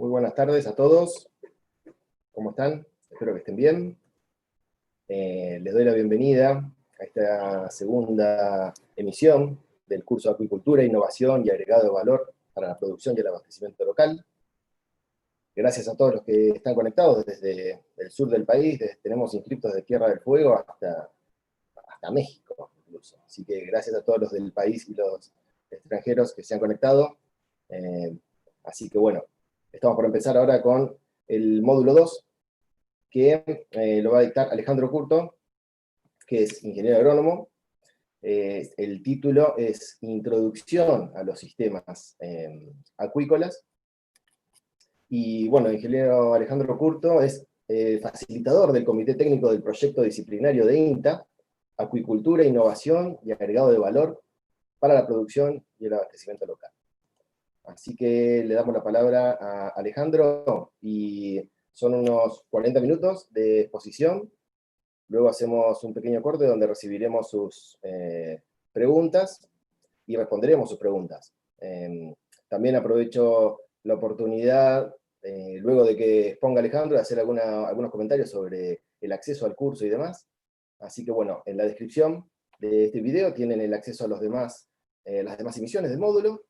Muy buenas tardes a todos. ¿Cómo están? Espero que estén bien. Les doy la bienvenida a esta segunda emisión del curso de Acuicultura, Innovación y Agregado de Valor para la Producción y el Abastecimiento Local. Gracias a todos los que están conectados desde el sur del país. Tenemos inscriptos de Tierra del Fuego hasta México, incluso. Así que gracias a todos los del país y los extranjeros que se han conectado. Así que bueno, estamos por empezar ahora con el módulo 2, que lo va a dictar Alejandro Curto, que es ingeniero agrónomo. El título es Introducción a los sistemas acuícolas. Y bueno, el ingeniero Alejandro Curto es facilitador del Comité Técnico del Proyecto Disciplinario de INTA, Acuicultura, Innovación y Agregado de Valor para la Producción y el Abastecimiento Local. Así que le damos la palabra a Alejandro, y son unos 40 minutos de exposición. Luego hacemos un pequeño corte donde recibiremos sus preguntas y responderemos sus preguntas. También aprovecho la oportunidad, luego de que exponga Alejandro, de hacer algunos comentarios sobre el acceso al curso y demás. Así que bueno, en la descripción de este video tienen el acceso a las demás emisiones del módulo.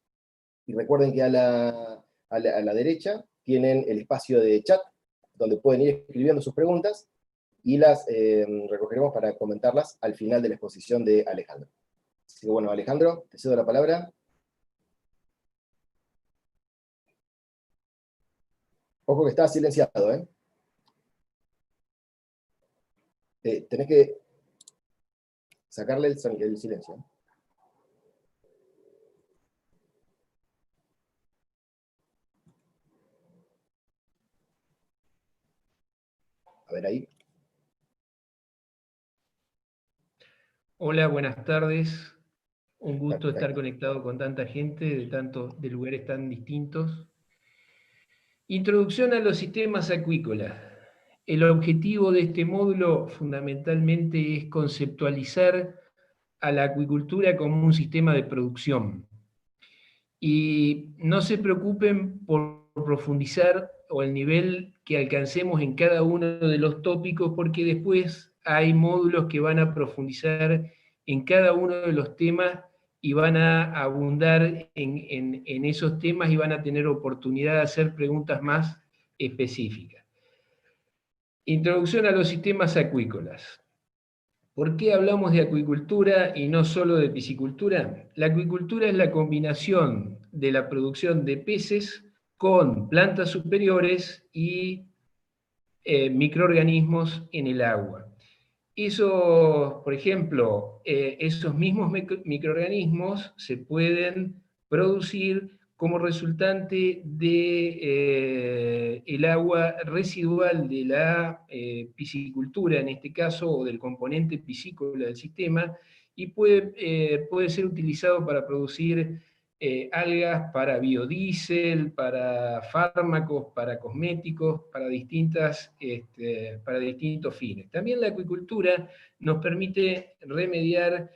Y recuerden que a la derecha tienen el espacio de chat, donde pueden ir escribiendo sus preguntas, y las recogeremos para comentarlas al final de la exposición de Alejandro. Así que bueno, Alejandro, te cedo la palabra. Ojo que está silenciado, ¿eh? Tenés que sacarle el silencio. A ver ahí. Hola, buenas tardes. Un gusto estar Perfecto. conectado con tanta gente de lugares tan distintos. Introducción a los sistemas acuícolas. El objetivo de este módulo fundamentalmente es conceptualizar a la acuicultura como un sistema de producción. Y no se preocupen por profundizar o el nivel que alcancemos en cada uno de los tópicos, porque después hay módulos que van a profundizar en cada uno de los temas y van a abundar en esos temas y van a tener oportunidad de hacer preguntas más específicas. Introducción a los sistemas acuícolas. ¿Por qué hablamos de acuicultura y no solo de piscicultura? La acuicultura es la combinación de la producción de peces con plantas superiores y microorganismos en el agua. Por ejemplo, esos mismos microorganismos se pueden producir como resultante de el agua residual de la piscicultura, en este caso, o del componente piscícola del sistema, y puede ser utilizado para producir algas para biodiesel, para fármacos, para cosméticos, para distintos fines. También la acuicultura nos permite remediar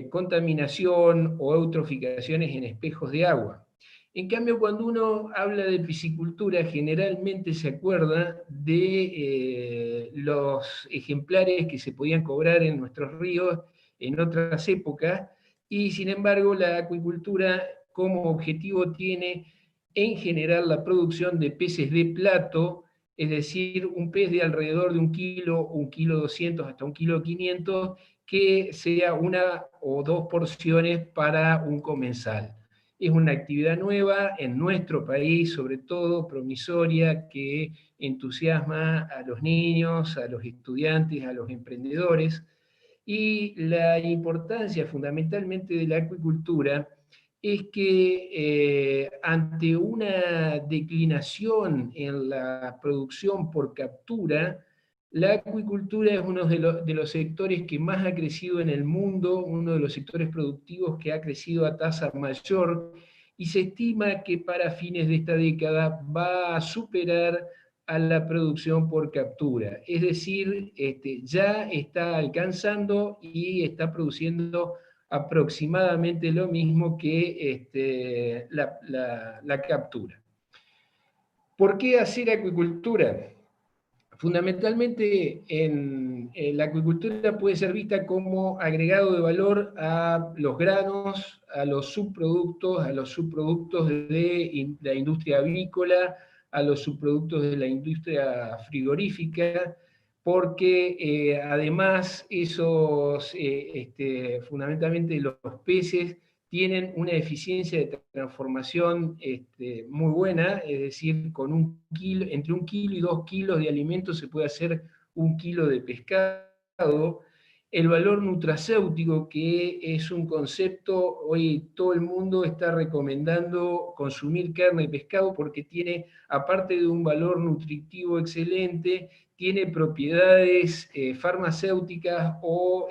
contaminación o eutroficaciones en espejos de agua. En cambio, cuando uno habla de piscicultura, generalmente se acuerda de los ejemplares que se podían cobrar en nuestros ríos en otras épocas, y sin embargo la acuicultura como objetivo tiene en general la producción de peces de plato, es decir, un pez de alrededor de 1 kilo 200, hasta 1 kilo 500, que sea 1 o 2 porciones para un comensal. Es una actividad nueva en nuestro país, sobre todo promisoria, que entusiasma a los niños, a los estudiantes, a los emprendedores. Y la importancia fundamentalmente de la acuicultura es que ante una declinación en la producción por captura, la acuicultura es uno de los sectores que más ha crecido en el mundo, uno de los sectores productivos que ha crecido a tasa mayor, y se estima que para fines de esta década va a superar a la producción por captura. Es decir, ya está alcanzando y está produciendo aproximadamente lo mismo que la captura. ¿Por qué hacer acuicultura? Fundamentalmente, la acuicultura puede ser vista como agregado de valor a los granos, a los subproductos de la industria avícola, a los subproductos de la industria frigorífica, porque además fundamentalmente los peces tienen una eficiencia de transformación muy buena, es decir, entre 1 kilo y 2 kilos de alimento se puede hacer 1 kilo de pescado, el valor nutracéutico, que es un concepto, hoy todo el mundo está recomendando consumir carne y pescado porque tiene, aparte de un valor nutritivo excelente, tiene propiedades farmacéuticas o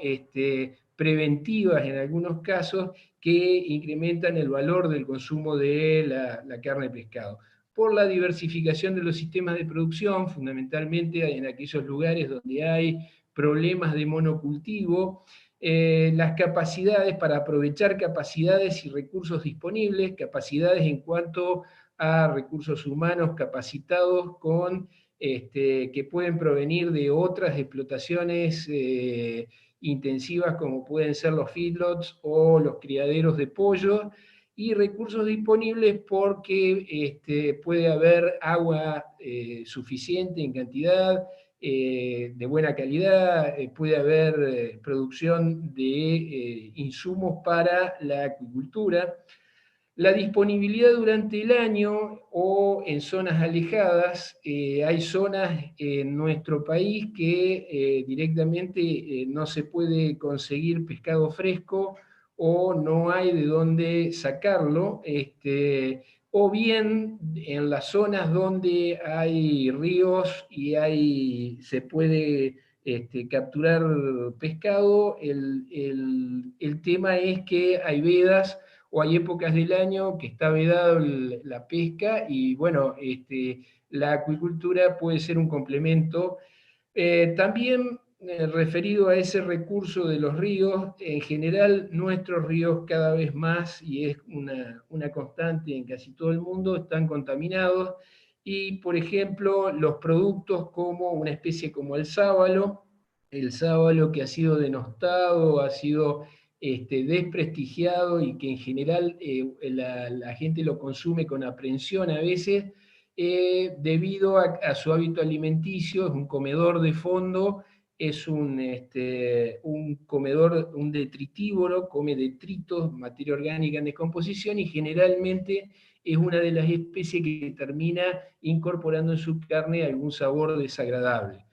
preventivas en algunos casos que incrementan el valor del consumo de la carne y pescado. Por la diversificación de los sistemas de producción, fundamentalmente en aquellos lugares donde hay problemas de monocultivo, las capacidades para aprovechar capacidades y recursos disponibles, capacidades en cuanto a recursos humanos capacitados que pueden provenir de otras explotaciones intensivas como pueden ser los feedlots o los criaderos de pollo, y recursos disponibles porque puede haber agua suficiente en cantidad, de buena calidad, puede haber producción de insumos para la acuicultura. La disponibilidad durante el año o en zonas alejadas, hay zonas en nuestro país que directamente no se puede conseguir pescado fresco o no hay de dónde sacarlo, o bien en las zonas donde hay ríos y se puede capturar pescado, el tema es que hay vedas o hay épocas del año que está vedado la pesca y bueno, la acuicultura puede ser un complemento. También referido a ese recurso de los ríos, en general nuestros ríos cada vez más, y es una constante en casi todo el mundo, están contaminados y, por ejemplo, los productos como una especie como el sábalo que ha sido denostado, ha sido desprestigiado y que en general la gente lo consume con aprensión a veces, debido a su hábito alimenticio, es un comedor de fondo, es un comedor, un detritívoro, come detritos, materia orgánica en descomposición, y generalmente es una de las especies que termina incorporando en su carne algún sabor desagradable.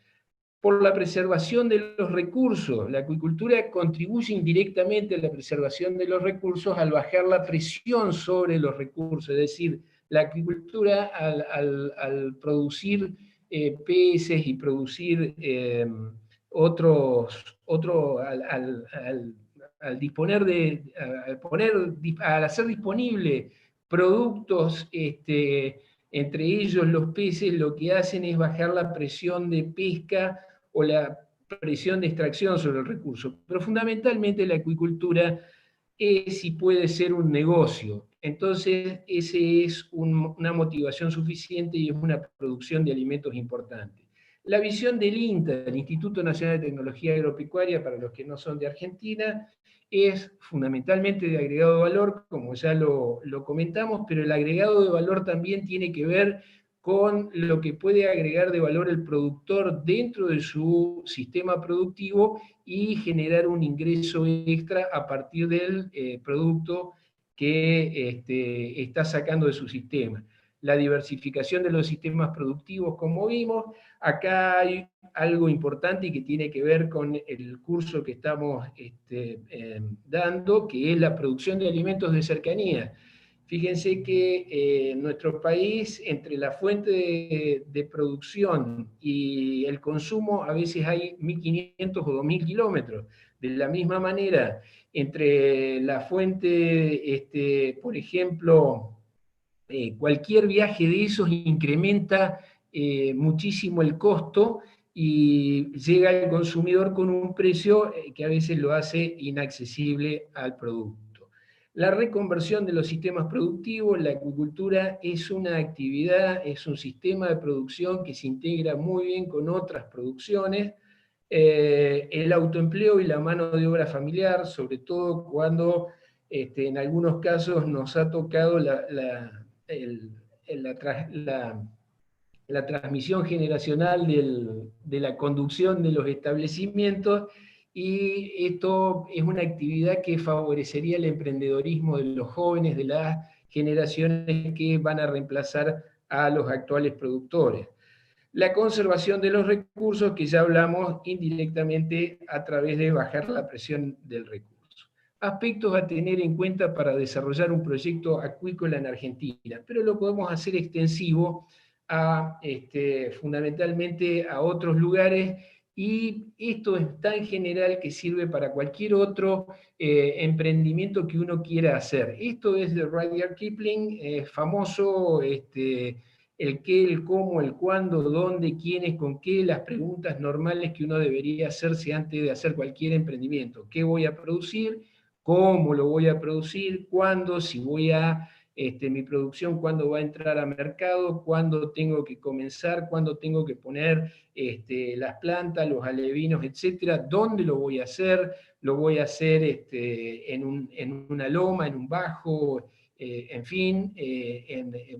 Por la preservación de los recursos. La acuicultura contribuye indirectamente a la preservación de los recursos al bajar la presión sobre los recursos, es decir, la acuicultura al producir peces y producir al disponer al hacer disponible productos, entre ellos los peces, lo que hacen es bajar la presión de pesca o la presión de extracción sobre el recurso. Pero fundamentalmente la acuicultura es y puede ser un negocio. Entonces, ese es una motivación suficiente y es una producción de alimentos importante. La visión del INTA, el Instituto Nacional de Tecnología Agropecuaria, para los que no son de Argentina, es fundamentalmente de agregado de valor, como ya lo comentamos, pero el agregado de valor también tiene que ver con lo que puede agregar de valor el productor dentro de su sistema productivo y generar un ingreso extra a partir del producto que está sacando de su sistema. La diversificación de los sistemas productivos, como vimos. Acá hay algo importante y que tiene que ver con el curso que estamos dando, que es la producción de alimentos de cercanía. Fíjense que en nuestro país, entre la fuente de producción y el consumo, a veces hay 1.500 o 2.000 kilómetros. De la misma manera, entre la fuente, por ejemplo, cualquier viaje de esos incrementa muchísimo el costo y llega al consumidor con un precio que a veces lo hace inaccesible al producto. La reconversión de los sistemas productivos. La acuicultura es una actividad, es un sistema de producción que se integra muy bien con otras producciones. El autoempleo y la mano de obra familiar, sobre todo cuando en algunos casos nos ha tocado la transmisión generacional de la conducción de los establecimientos, y esto es una actividad que favorecería el emprendedorismo de los jóvenes, de las generaciones que van a reemplazar a los actuales productores. La conservación de los recursos, que ya hablamos indirectamente a través de bajar la presión del recurso. Aspectos a tener en cuenta para desarrollar un proyecto acuícola en Argentina, pero lo podemos hacer extensivo a, fundamentalmente a otros lugares, y esto es tan general que sirve para cualquier otro emprendimiento que uno quiera hacer. Esto es de Rudyard Kipling, famoso, el qué, el cómo, el cuándo, dónde, quiénes, con qué, las preguntas normales que uno debería hacerse antes de hacer cualquier emprendimiento. ¿Qué voy a producir? ¿Cómo lo voy a producir? ¿Cuándo? Si voy a, mi producción, ¿cuándo va a entrar a mercado? ¿Cuándo tengo que comenzar? ¿Cuándo tengo que poner las plantas, los alevinos, etcétera? ¿Dónde lo voy a hacer? ¿Lo voy a hacer en una loma, en un bajo? En fin,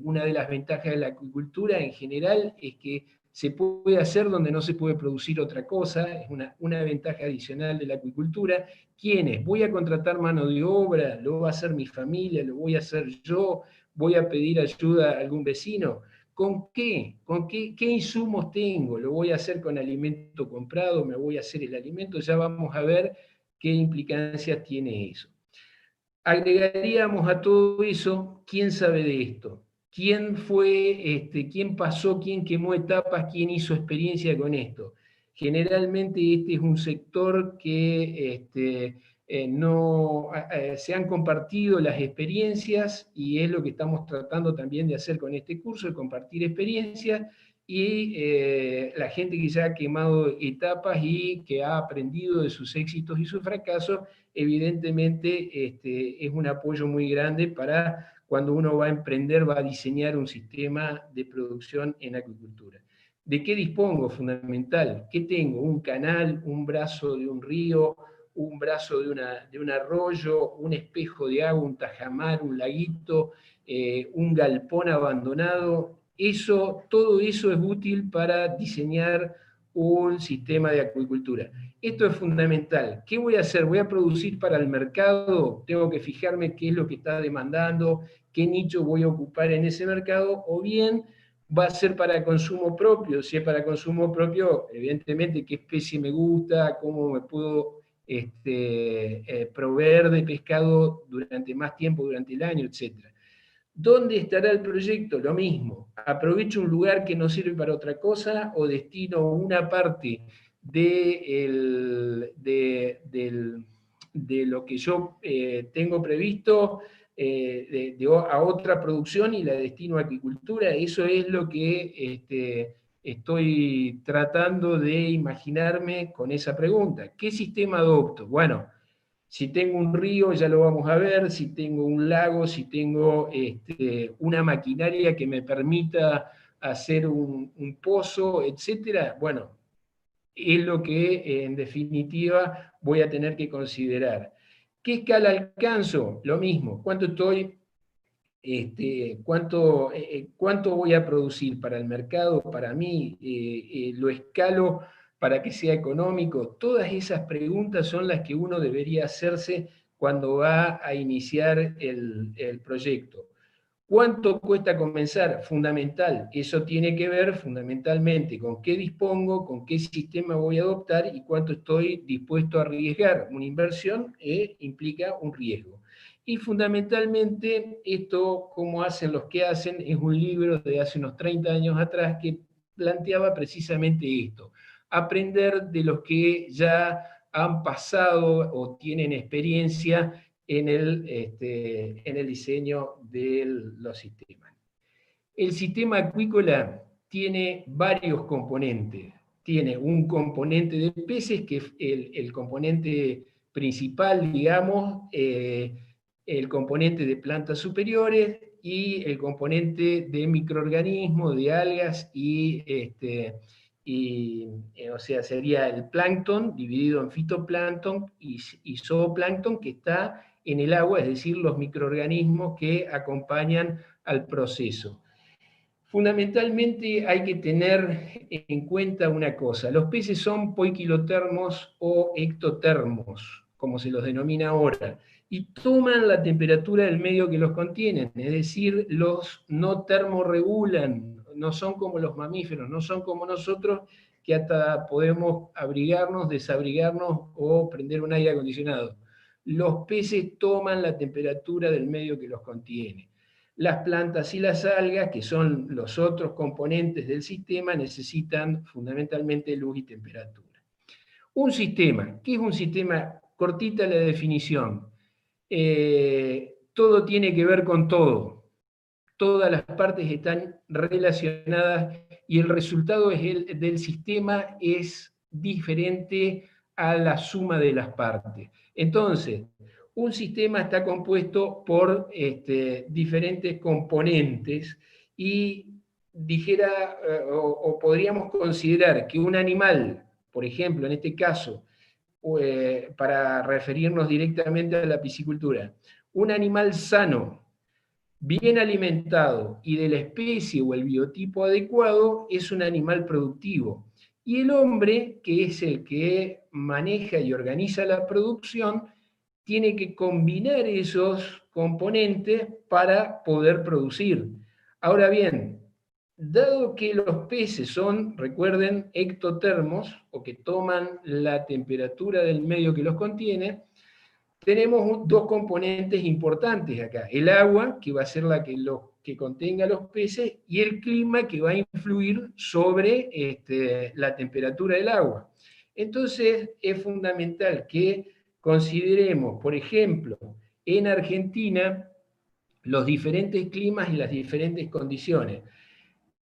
una de las ventajas de la acuicultura en general es que se puede hacer donde no se puede producir otra cosa, es una ventaja adicional de la acuicultura. ¿Quiénes? ¿Voy a contratar mano de obra? ¿Lo va a hacer mi familia? ¿Lo voy a hacer yo? ¿Voy a pedir ayuda a algún vecino? ¿Con qué? ¿Con qué insumos tengo? ¿Lo voy a hacer con alimento comprado? ¿Me voy a hacer el alimento? Ya vamos a ver qué implicancias tiene eso. Agregaríamos a todo eso, ¿quién sabe de esto? ¿Quién fue, quién pasó, quién quemó etapas, quién hizo experiencia con esto? Generalmente este es un sector que no se han compartido las experiencias, y es lo que estamos tratando también de hacer con este curso, de compartir experiencias, y la gente que ya ha quemado etapas y que ha aprendido de sus éxitos y sus fracasos, evidentemente es un apoyo muy grande para cuando uno va a emprender, va a diseñar un sistema de producción en acuicultura. ¿De qué dispongo? Fundamental. ¿Qué tengo? Un canal, un brazo de un río, un brazo de un arroyo, un espejo de agua, un tajamar, un laguito, un galpón abandonado. Todo eso es útil para diseñar un sistema de acuicultura. Esto es fundamental. ¿Qué voy a hacer? ¿Voy a producir para el mercado? Tengo que fijarme qué es lo que está demandando, qué nicho voy a ocupar en ese mercado, o bien va a ser para consumo propio. Si es para consumo propio, evidentemente qué especie me gusta, cómo me puedo proveer de pescado durante más tiempo, durante el año, etc. ¿Dónde estará el proyecto? Lo mismo. ¿Aprovecho un lugar que no sirve para otra cosa o destino una parte de lo que yo tengo previsto a otra producción y la destino a acuicultura? Eso es lo que estoy tratando de imaginarme con esa pregunta. ¿Qué sistema adopto? Bueno, si tengo un río, ya lo vamos a ver. Si tengo un lago, si tengo una maquinaria que me permita hacer un pozo, etcétera, bueno, es lo que en definitiva voy a tener que considerar. ¿Qué escala alcanzo? Lo mismo. ¿Cuánto voy a producir para el mercado, para mí? ¿Lo escalo para que sea económico? Todas esas preguntas son las que uno debería hacerse cuando va a iniciar el proyecto. ¿Cuánto cuesta comenzar? Fundamental. Eso tiene que ver fundamentalmente con qué dispongo, con qué sistema voy a adoptar y cuánto estoy dispuesto a arriesgar. Una inversión implica un riesgo. Y fundamentalmente esto, como hacen los que hacen, es un libro de hace unos 30 años atrás que planteaba precisamente esto: aprender de los que ya han pasado o tienen experiencia en el diseño de los sistemas. El sistema acuícola tiene varios componentes. Tiene un componente de peces, que es el componente principal, digamos, el componente de plantas superiores y el componente de microorganismos, de algas o sea, sería el plancton dividido en fitoplancton y zooplancton, que está en el agua, es decir, los microorganismos que acompañan al proceso. Fundamentalmente hay que tener en cuenta una cosa: los peces son poiquilotermos o ectotermos, como se los denomina ahora, y toman la temperatura del medio que los contienen, es decir, los no termorregulan, no son como los mamíferos, no son como nosotros, que hasta podemos abrigarnos, desabrigarnos o prender un aire acondicionado. Los peces toman la temperatura del medio que los contiene. Las plantas y las algas, que son los otros componentes del sistema, necesitan fundamentalmente luz y temperatura. Un sistema, ¿qué es un sistema? Cortita la definición. Todo tiene que ver con todo. Todas las partes están relacionadas y el resultado del sistema es diferente a la suma de las partes. Entonces, un sistema está compuesto por diferentes componentes y dijera, o podríamos considerar que un animal, por ejemplo, en este caso, para referirnos directamente a la piscicultura, un animal sano, bien alimentado y de la especie o el biotipo adecuado, es un animal productivo. Y el hombre, que es el que maneja y organiza la producción, tiene que combinar esos componentes para poder producir. Ahora bien, dado que los peces son, recuerden, ectotermos, o que toman la temperatura del medio que los contiene, tenemos dos componentes importantes acá. El agua, que va a ser la que contenga los peces, y el clima, que va a influir sobre la temperatura del agua. Entonces, es fundamental que consideremos, por ejemplo, en Argentina, los diferentes climas y las diferentes condiciones.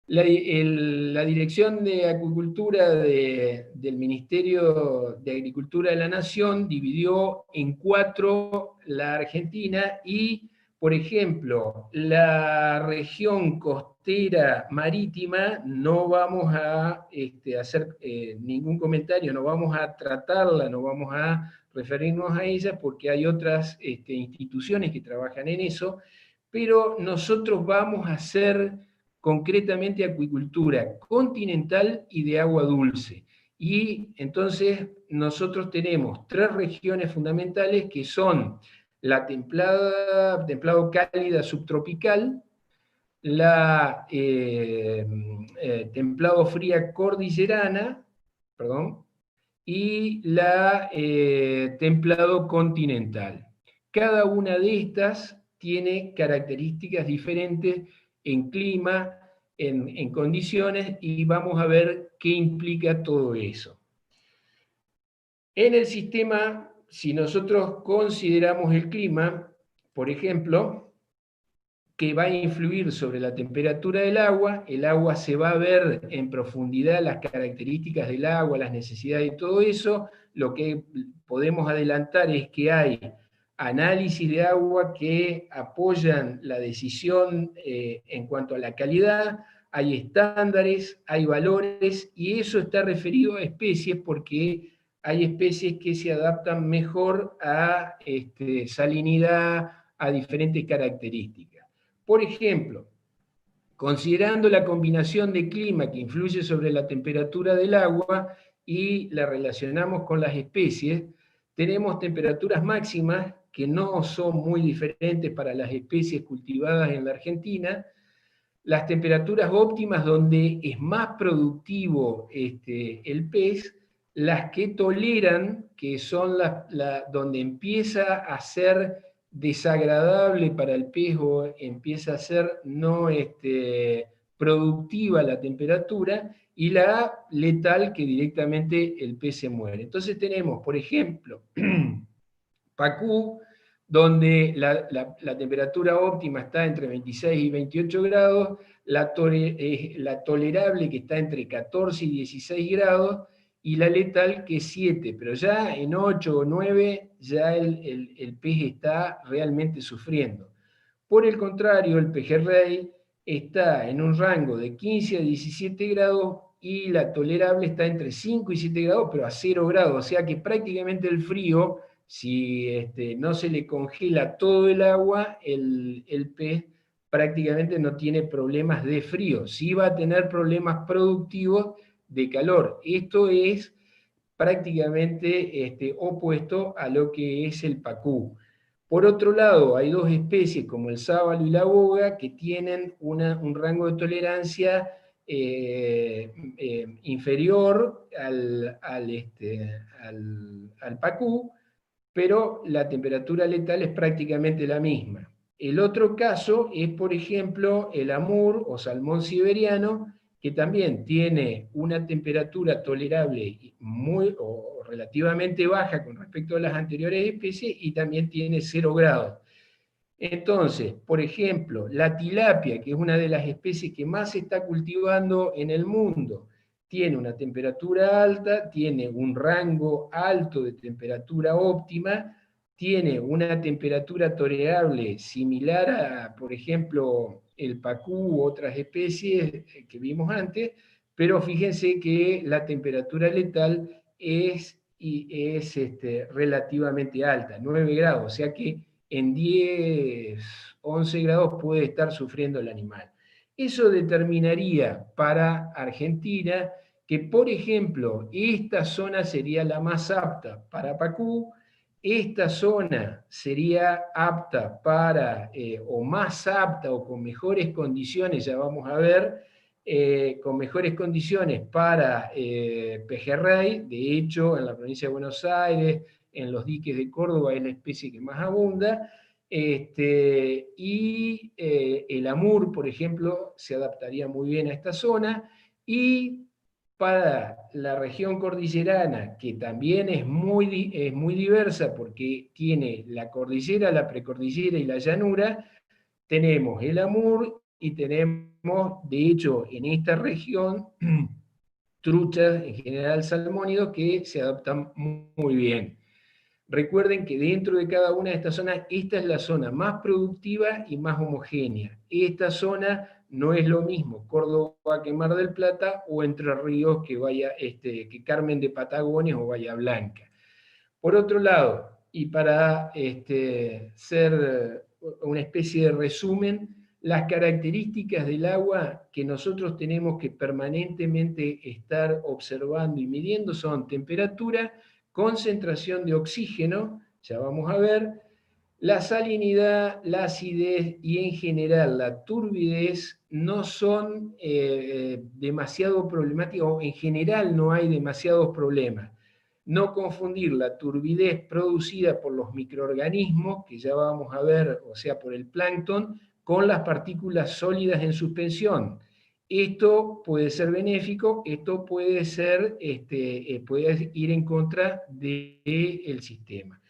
La Dirección de Acuicultura del Ministerio de Agricultura de la Nación dividió en 4 la Argentina y, por ejemplo, la región costera marítima no vamos a hacer ningún comentario, no vamos a tratarla, no vamos a referirnos a ella porque hay otras instituciones que trabajan en eso, pero nosotros vamos a hacer concretamente acuicultura continental y de agua dulce. Y entonces nosotros tenemos 3 regiones fundamentales que son la templado cálida subtropical, la templado fría cordillerana, perdón, y la templado continental. Cada una de estas tiene características diferentes en clima, en condiciones, y vamos a ver qué implica todo eso. En el sistema, si nosotros consideramos el clima, por ejemplo, que va a influir sobre la temperatura del agua, el agua se va a ver en profundidad las características del agua, las necesidades y todo eso. Lo que podemos adelantar es que hay análisis de agua que apoyan la decisión en cuanto a la calidad, hay estándares, hay valores, y eso está referido a especies porque hay especies que se adaptan mejor a salinidad, a diferentes características. Por ejemplo, considerando la combinación de clima que influye sobre la temperatura del agua y la relacionamos con las especies, tenemos temperaturas máximas que no son muy diferentes para las especies cultivadas en la Argentina, las temperaturas óptimas donde es más productivo el pez, las que toleran, que son donde empieza a ser desagradable para el pez o empieza a ser no productiva la temperatura, y la letal, que directamente el pez se muere. Entonces tenemos, por ejemplo, Pacú, donde la temperatura óptima está entre 26 y 28 grados, la tolerable que está entre 14 y 16 grados, y la letal que es 7, pero ya en 8 o 9 ya el pez está realmente sufriendo. Por el contrario, el pejerrey está en un rango de 15 a 17 grados y la tolerable está entre 5 y 7 grados, pero a 0 grados, o sea que prácticamente el frío, si no se le congela todo el agua, el pez prácticamente no tiene problemas de frío, sí va a tener problemas productivos de calor. Esto es prácticamente opuesto a lo que es el pacú. Por otro lado, hay 2 especies como el sábalo y la boga que tienen un rango de tolerancia inferior al pacú, pero la temperatura letal es prácticamente la misma. El otro caso es, por ejemplo, el amur o salmón siberiano, que también tiene una temperatura tolerable o relativamente baja con respecto a las anteriores especies y también tiene 0 grados. Entonces, por ejemplo, la tilapia, que es una de las especies que más se está cultivando en el mundo, tiene una temperatura alta, tiene un rango alto de temperatura óptima, tiene una temperatura tolerable similar a, por ejemplo, el pacú u otras especies que vimos antes, pero fíjense que la temperatura letal es relativamente alta, 9 grados, o sea que en 10, 11 grados puede estar sufriendo el animal. Eso determinaría para Argentina que, por ejemplo, esta zona sería la más apta para pacú, esta zona sería apta para, o más apta o con mejores condiciones, ya vamos a ver, con mejores condiciones para pejerrey. De hecho, en la provincia de Buenos Aires, en los diques de Córdoba es la especie que más abunda, y el amur, por ejemplo, se adaptaría muy bien a esta zona, y para la región cordillerana, que también es muy diversa porque tiene la cordillera, la precordillera y la llanura, tenemos el amur y tenemos, de hecho, en esta región, truchas, en general salmónidos, que se adaptan muy bien. Recuerden que dentro de cada una de estas zonas, esta es la zona más productiva y más homogénea. Esta zona no es lo mismo Córdoba que Mar del Plata, o Entre Ríos que Carmen de Patagones o Bahía Blanca. Por otro lado, y para ser una especie de resumen, las características del agua que nosotros tenemos que permanentemente estar observando y midiendo son temperatura, concentración de oxígeno, ya vamos a ver, la salinidad, la acidez y en general la turbidez no son demasiado problemáticas, o en general no hay demasiados problemas. No confundir la turbidez producida por los microorganismos, que ya vamos a ver, o sea, por el plancton, con las partículas sólidas en suspensión. Esto puede ser benéfico, esto puede puede ir en contra del sistema.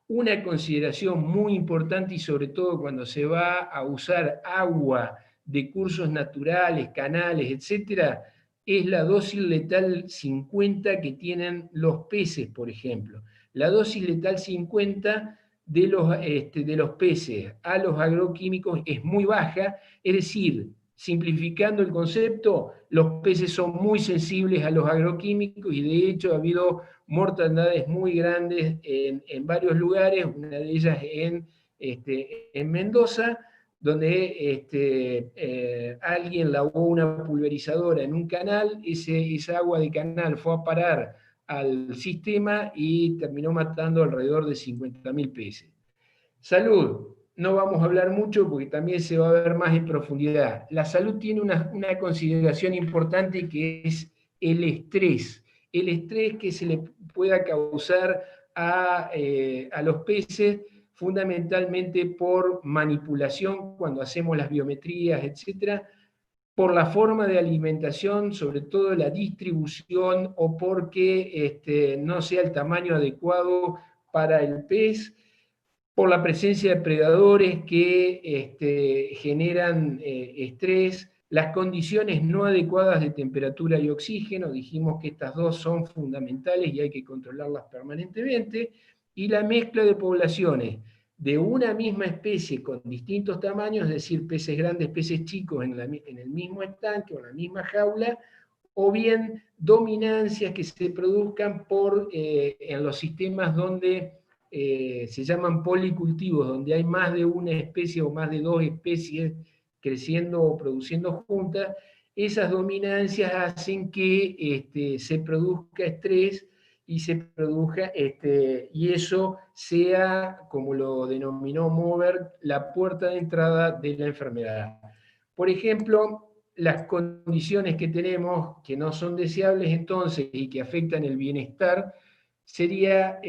Una consideración muy importante, y sobre todo cuando se va a usar agua de cursos naturales, canales, etcétera, es la dosis letal 50 que tienen los peces, por ejemplo. La dosis letal 50 de los peces a los agroquímicos es muy baja, es decir, simplificando el concepto, los peces son muy sensibles a los agroquímicos y de hecho ha habido mortandades muy grandes en varios lugares, una de ellas en Mendoza, donde alguien lavó una pulverizadora en un canal, esa agua de canal fue a parar al sistema y terminó matando alrededor de 50.000 peces. Salud, no vamos a hablar mucho porque también se va a ver más en profundidad. La salud tiene una consideración importante, que es el estrés. El estrés que se le pueda causar a los peces, fundamentalmente por manipulación cuando hacemos las biometrías, etcétera, por la forma de alimentación, sobre todo la distribución, o porque no sea el tamaño adecuado para el pez, por la presencia de predadores que generan estrés, las condiciones no adecuadas de temperatura y oxígeno, dijimos que estas dos son fundamentales y hay que controlarlas permanentemente, y la mezcla de poblaciones de una misma especie con distintos tamaños, es decir, peces grandes, peces chicos en el mismo estanque o en la misma jaula, o bien dominancias que se produzcan en los sistemas donde se llaman policultivos, donde hay más de una especie o más de dos especies creciendo o produciendo juntas. Esas dominancias hacen que se produzca estrés y y eso sea, como lo denominó Moberg, la puerta de entrada de la enfermedad. Por ejemplo, las condiciones que tenemos, que no son deseables entonces y que afectan el bienestar, sería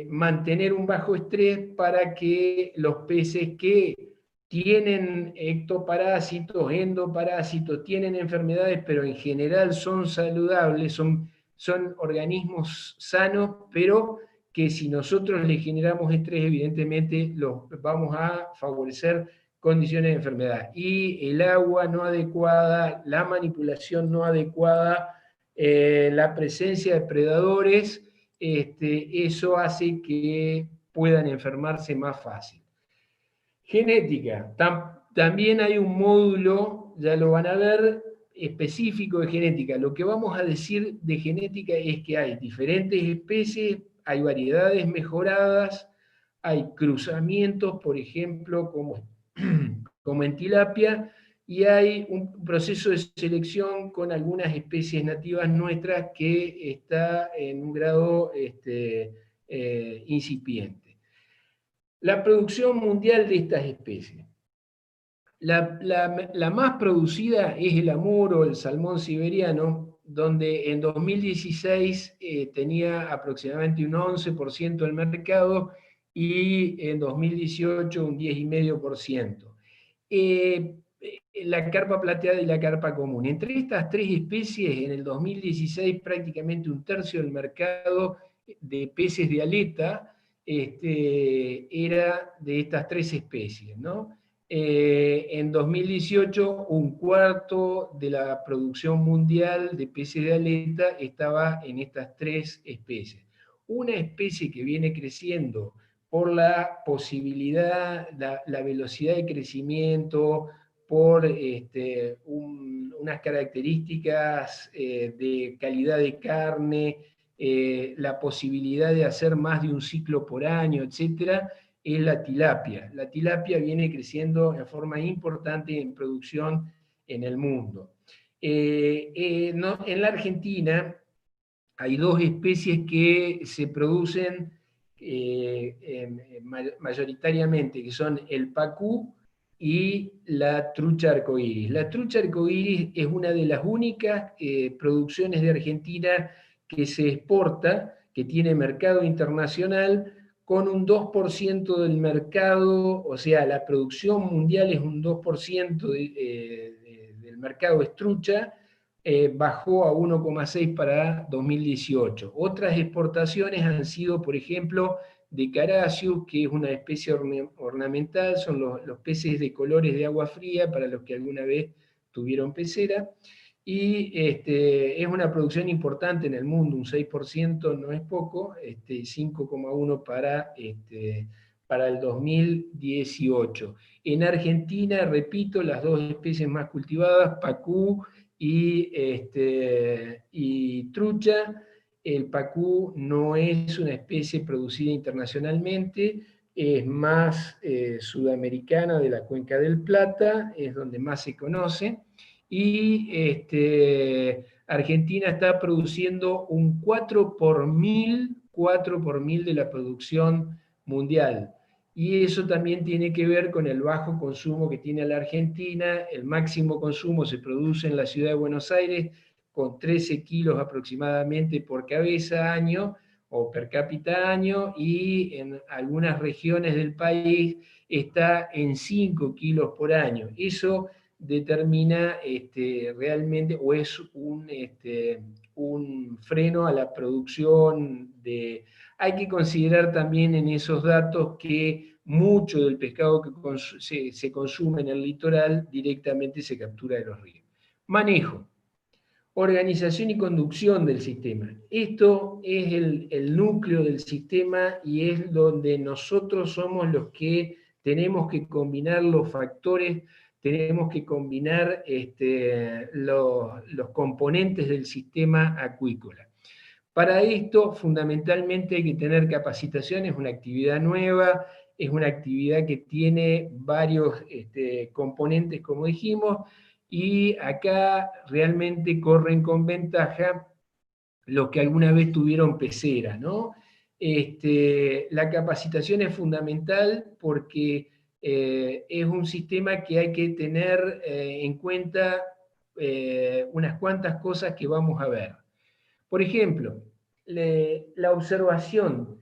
mantener un bajo estrés para que los peces que tienen ectoparásitos, endoparásitos, tienen enfermedades, pero en general son saludables, son organismos sanos, pero que si nosotros les generamos estrés, evidentemente los vamos a favorecer condiciones de enfermedad. Y el agua no adecuada, la manipulación no adecuada, la presencia de predadores, eso hace que puedan enfermarse más fácil. Genética. También hay un módulo, ya lo van a ver, específico de genética. Lo que vamos a decir de genética es que hay diferentes especies, hay variedades mejoradas, hay cruzamientos, por ejemplo, como en tilapia, y hay un proceso de selección con algunas especies nativas nuestras que está en un grado incipiente. La producción mundial de estas especies. La más producida es el amuro, el salmón siberiano, donde en 2016 tenía aproximadamente un 11% del mercado y en 2018 un 10,5%. La carpa plateada y la carpa común. Entre estas tres especies, en el 2016 prácticamente un tercio del mercado de peces de aleta era de estas tres especies, ¿no? En 2018, un cuarto de la producción mundial de peces de aleta estaba en estas tres especies. Una especie que viene creciendo por la posibilidad, la velocidad de crecimiento, por unas características de calidad de carne, la posibilidad de hacer más de un ciclo por año, etcétera, es la tilapia. La tilapia viene creciendo en forma importante en producción en el mundo. En la Argentina hay dos especies que se producen mayoritariamente, que son el pacú y la trucha arcoíris. La trucha arcoíris es una de las únicas producciones de Argentina que se exporta, que tiene mercado internacional, con un 2% del mercado, o sea, la producción mundial es un 2% del mercado es trucha, bajó a 1,6 para 2018. Otras exportaciones han sido, por ejemplo, de Caracius, que es una especie ornamental, son los peces de colores de agua fría, para los que alguna vez tuvieron pecera, y es una producción importante en el mundo, un 6% no es poco, 5,1 para el 2018. En Argentina, repito, las dos especies más cultivadas, pacú y trucha. El pacú no es una especie producida internacionalmente, es más sudamericana, de la Cuenca del Plata, es donde más se conoce, y Argentina está produciendo un 4 por mil de la producción mundial. Y eso también tiene que ver con el bajo consumo que tiene la Argentina. El máximo consumo se produce en la ciudad de Buenos Aires, con 13 kilos aproximadamente por cabeza año, o per cápita año, y en algunas regiones del país está en 5 kilos por año. Eso determina realmente, o es un freno a la producción de... Hay que considerar también en esos datos que mucho del pescado que se consume en el litoral directamente se captura de los ríos. Manejo, organización y conducción del sistema. Esto es el núcleo del sistema y es donde nosotros somos los que tenemos que combinar los factores, tenemos que combinar los componentes del sistema acuícola. Para esto, fundamentalmente, hay que tener capacitación, es una actividad nueva, es una actividad que tiene varios componentes, como dijimos, y acá realmente corren con ventaja los que alguna vez tuvieron pecera, ¿no? La capacitación es fundamental porque es un sistema que hay que tener en cuenta unas cuantas cosas que vamos a ver. Por ejemplo, la observación.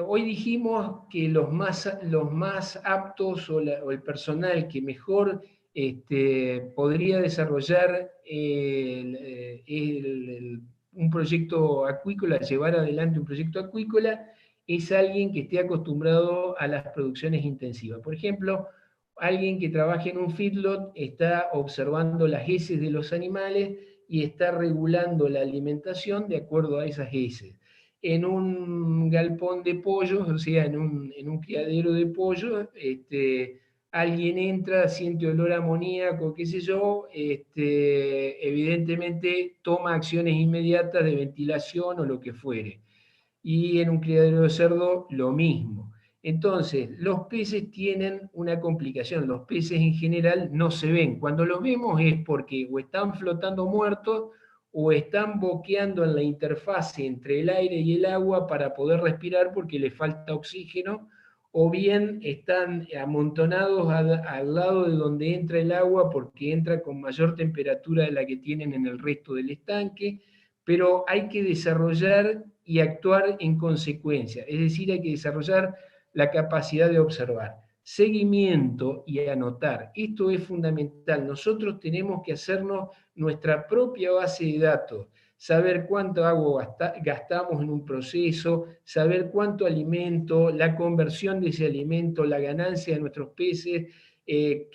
Hoy dijimos que los más aptos o el personal que mejor podría desarrollar un proyecto acuícola, llevar adelante un proyecto acuícola, es alguien que esté acostumbrado a las producciones intensivas. Por ejemplo, alguien que trabaje en un feedlot está observando las heces de los animales y está regulando la alimentación de acuerdo a esas heces. En un galpón de pollos, o sea, en un criadero de pollos, alguien entra, siente olor a amoníaco, qué sé yo, evidentemente toma acciones inmediatas de ventilación o lo que fuere. Y en un criadero de cerdo, lo mismo. Entonces, los peces tienen una complicación. Los peces en general no se ven. Cuando los vemos es porque o están flotando muertos o están boqueando en la interfase entre el aire y el agua para poder respirar porque les falta oxígeno, o bien están amontonados al lado de donde entra el agua porque entra con mayor temperatura de la que tienen en el resto del estanque, pero hay que desarrollar y actuar en consecuencia, es decir, hay que desarrollar la capacidad de observar, seguimiento y anotar. Esto es fundamental. Nosotros tenemos que hacernos nuestra propia base de datos, saber cuánto agua gastamos en un proceso, saber cuánto alimento, la conversión de ese alimento, la ganancia de nuestros peces, qué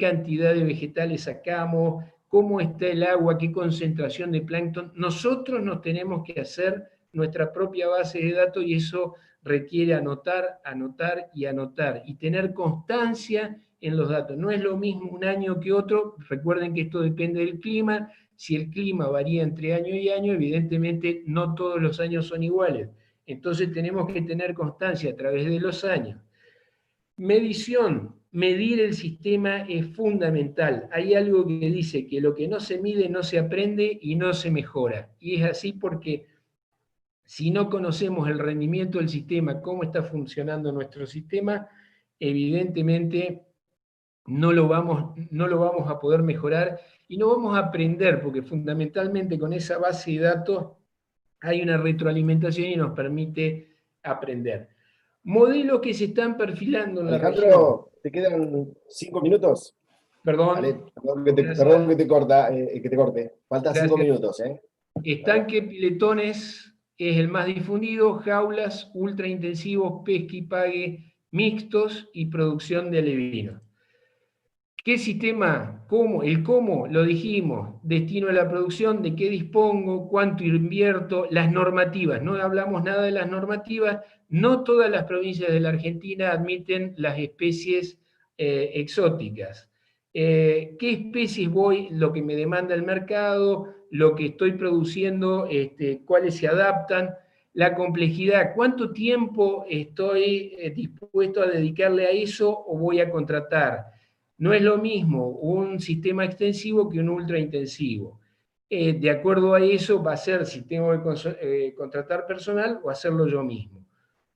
cantidad de vegetales sacamos, cómo está el agua, qué concentración de plancton. Nosotros nos tenemos que hacer nuestra propia base de datos y eso requiere anotar, anotar y anotar y tener constancia en los datos. No es lo mismo un año que otro. Recuerden que esto depende del clima. Si el clima varía entre año y año, evidentemente no todos los años son iguales. Entonces tenemos que tener constancia a través de los años. Medición, medir el sistema es fundamental. Hay algo que dice que lo que no se mide no se aprende y no se mejora. Y es así porque si no conocemos el rendimiento del sistema, cómo está funcionando nuestro sistema, evidentemente no lo vamos a poder mejorar y no vamos a aprender, porque fundamentalmente con esa base de datos hay una retroalimentación y nos permite aprender. Modelos que se están perfilando en la región. Alejandro, ¿te quedan 5 minutos? Perdón. Vale, perdón que te corte. Faltan 5 minutos, ¿eh? Estanque piletones es el más difundido, jaulas, ultra intensivos, pesca y pague, mixtos y producción de alevino. ¿Qué sistema? ¿Cómo? El cómo, lo dijimos, destino a la producción, de qué dispongo, cuánto invierto, las normativas, no hablamos nada de las normativas, no todas las provincias de la Argentina admiten las especies exóticas. ¿Qué especies voy? Lo que me demanda el mercado, lo que estoy produciendo, cuáles se adaptan, la complejidad, cuánto tiempo estoy dispuesto a dedicarle a eso o voy a contratar. No es lo mismo un sistema extensivo que un ultra intensivo. De acuerdo a eso va a ser si tengo que contratar personal o hacerlo yo mismo.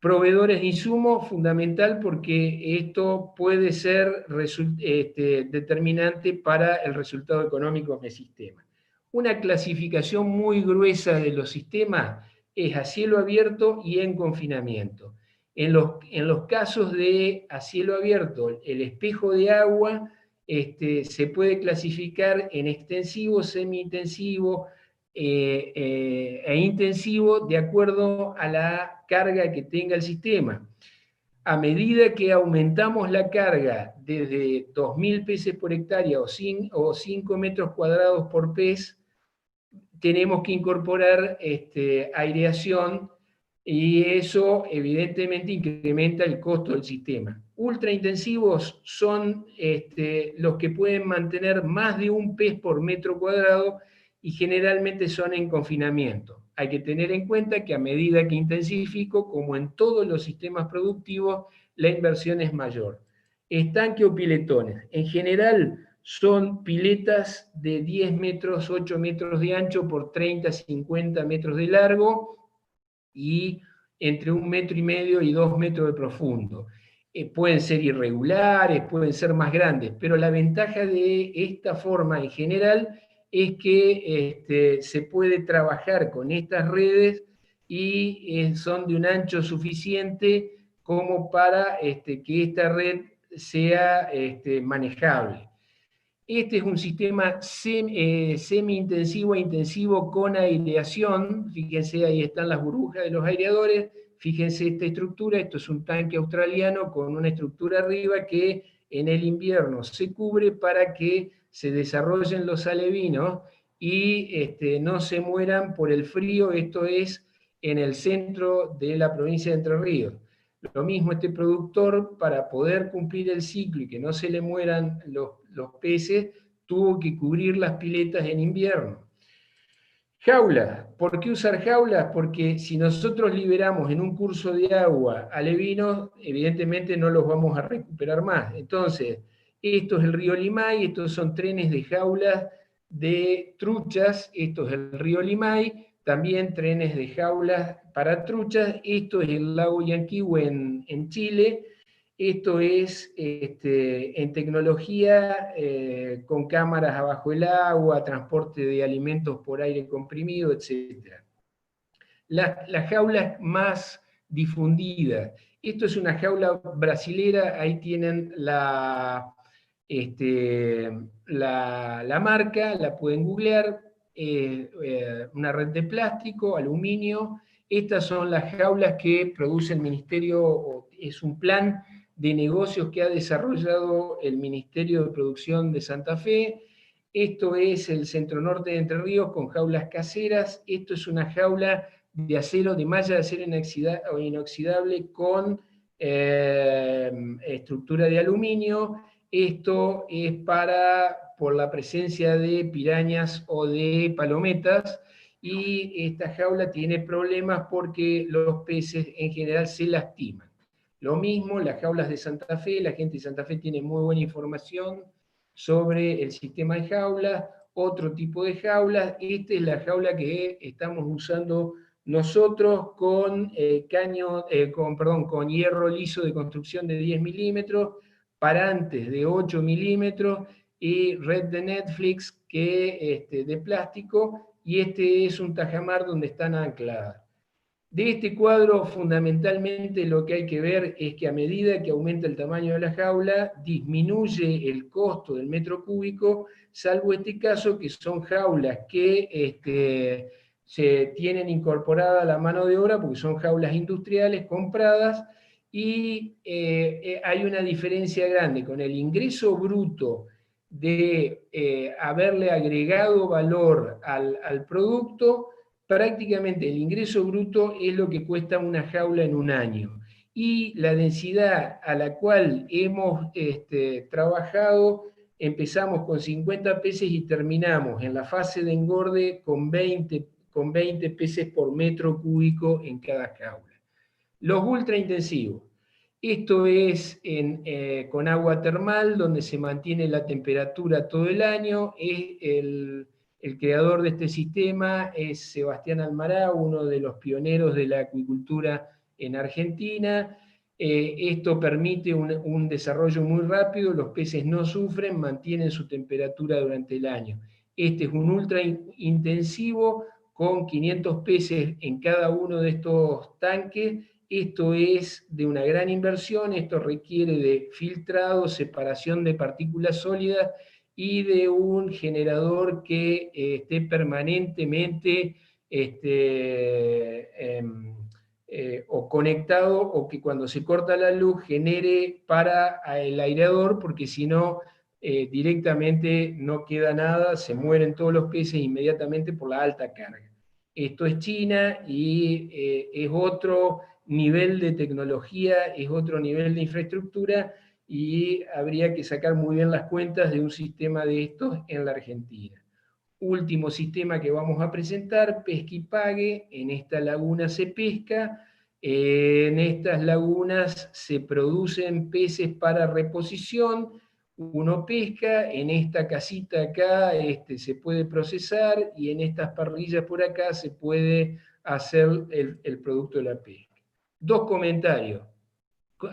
Proveedores de insumos, fundamental porque esto puede ser determinante para el resultado económico del sistema. Una clasificación muy gruesa de los sistemas es a cielo abierto y en confinamiento. En los casos de a cielo abierto, el espejo de agua se puede clasificar en extensivo, semi-intensivo e intensivo de acuerdo a la carga que tenga el sistema. A medida que aumentamos la carga desde 2.000 peces por hectárea o 5 metros cuadrados por pez, tenemos que incorporar aireación y eso evidentemente incrementa el costo del sistema. Ultra intensivos son los que pueden mantener más de un pez por metro cuadrado y generalmente son en confinamiento. Hay que tener en cuenta que a medida que intensifico, como en todos los sistemas productivos, la inversión es mayor. Estanque o piletones. En general son piletas de 10 metros, 8 metros de ancho por 30, 50 metros de largo y entre 1,5 metros y 2 metros de profundo. pueden ser irregulares, pueden ser más grandes, pero la ventaja de esta forma en general es que se puede trabajar con estas redes y son de un ancho suficiente como para que esta red sea manejable. Este es un sistema semi-intensivo e intensivo con aireación. Fíjense, ahí están las burbujas de los aireadores. Fíjense esta estructura, esto es un tanque australiano con una estructura arriba que en el invierno se cubre para que se desarrollen los alevinos y no se mueran por el frío. Esto es en el centro de la provincia de Entre Ríos. Lo mismo este productor, para poder cumplir el ciclo y que no se le mueran los peces, tuvo que cubrir las piletas en invierno. Jaulas. ¿Por qué usar jaulas? Porque si nosotros liberamos en un curso de agua alevinos, evidentemente no los vamos a recuperar más. Entonces, esto es el río Limay, estos son trenes de jaulas de truchas, esto es el río Limay, también trenes de jaulas para truchas, esto es el lago Yanquihue en Chile, esto es en tecnología con cámaras abajo el agua, transporte de alimentos por aire comprimido, etc. Las jaulas más difundidas. Esto es una jaula brasilera, ahí tienen la marca, la pueden googlear, una red de plástico, aluminio. Estas son las jaulas que produce el Ministerio, es un plan de negocios que ha desarrollado el Ministerio de Producción de Santa Fe. Esto es el centro norte de Entre Ríos con jaulas caseras. Esto es una jaula de acero, de malla de acero inoxidable con estructura de aluminio. Esto es por la presencia de pirañas o de palometas, y esta jaula tiene problemas porque los peces en general se lastiman. Lo mismo las jaulas de Santa Fe, la gente de Santa Fe tiene muy buena información sobre el sistema de jaulas, otro tipo de jaulas. Esta es la jaula que estamos usando nosotros con con hierro liso de construcción de 10 milímetros, parantes de 8 milímetros y red de Netflix de plástico, y este es un tajamar donde están ancladas. De este cuadro, fundamentalmente lo que hay que ver es que a medida que aumenta el tamaño de la jaula, disminuye el costo del metro cúbico, salvo este caso que son jaulas que se tienen incorporada la mano de obra, porque son jaulas industriales compradas, y hay una diferencia grande con el ingreso bruto de haberle agregado valor al producto. Prácticamente el ingreso bruto es lo que cuesta una jaula en un año. Y la densidad a la cual hemos trabajado, empezamos con 50 peces y terminamos en la fase de engorde con 20 peces por metro cúbico en cada jaula. Los ultra intensivos. Esto es con agua termal, donde se mantiene la temperatura todo el año. El creador de este sistema es Sebastián Almará, uno de los pioneros de la acuicultura en Argentina. Esto permite un desarrollo muy rápido, los peces no sufren, mantienen su temperatura durante el año. Este es un ultra intensivo con 500 peces en cada uno de estos tanques. Esto es de una gran inversión, esto requiere de filtrado, separación de partículas sólidas y de un generador que esté permanentemente o conectado, o que cuando se corta la luz genere para el aireador, porque si no directamente no queda nada, se mueren todos los peces inmediatamente por la alta carga. Esto es China y es otro nivel de tecnología, es otro nivel de infraestructura, y habría que sacar muy bien las cuentas de un sistema de estos en la Argentina. Último sistema que vamos a presentar, pesca y pague. En esta laguna se pesca, en estas lagunas se producen peces para reposición, uno pesca, en esta casita acá se puede procesar, y en estas parrillas por acá se puede hacer el producto de la pesca. Dos comentarios.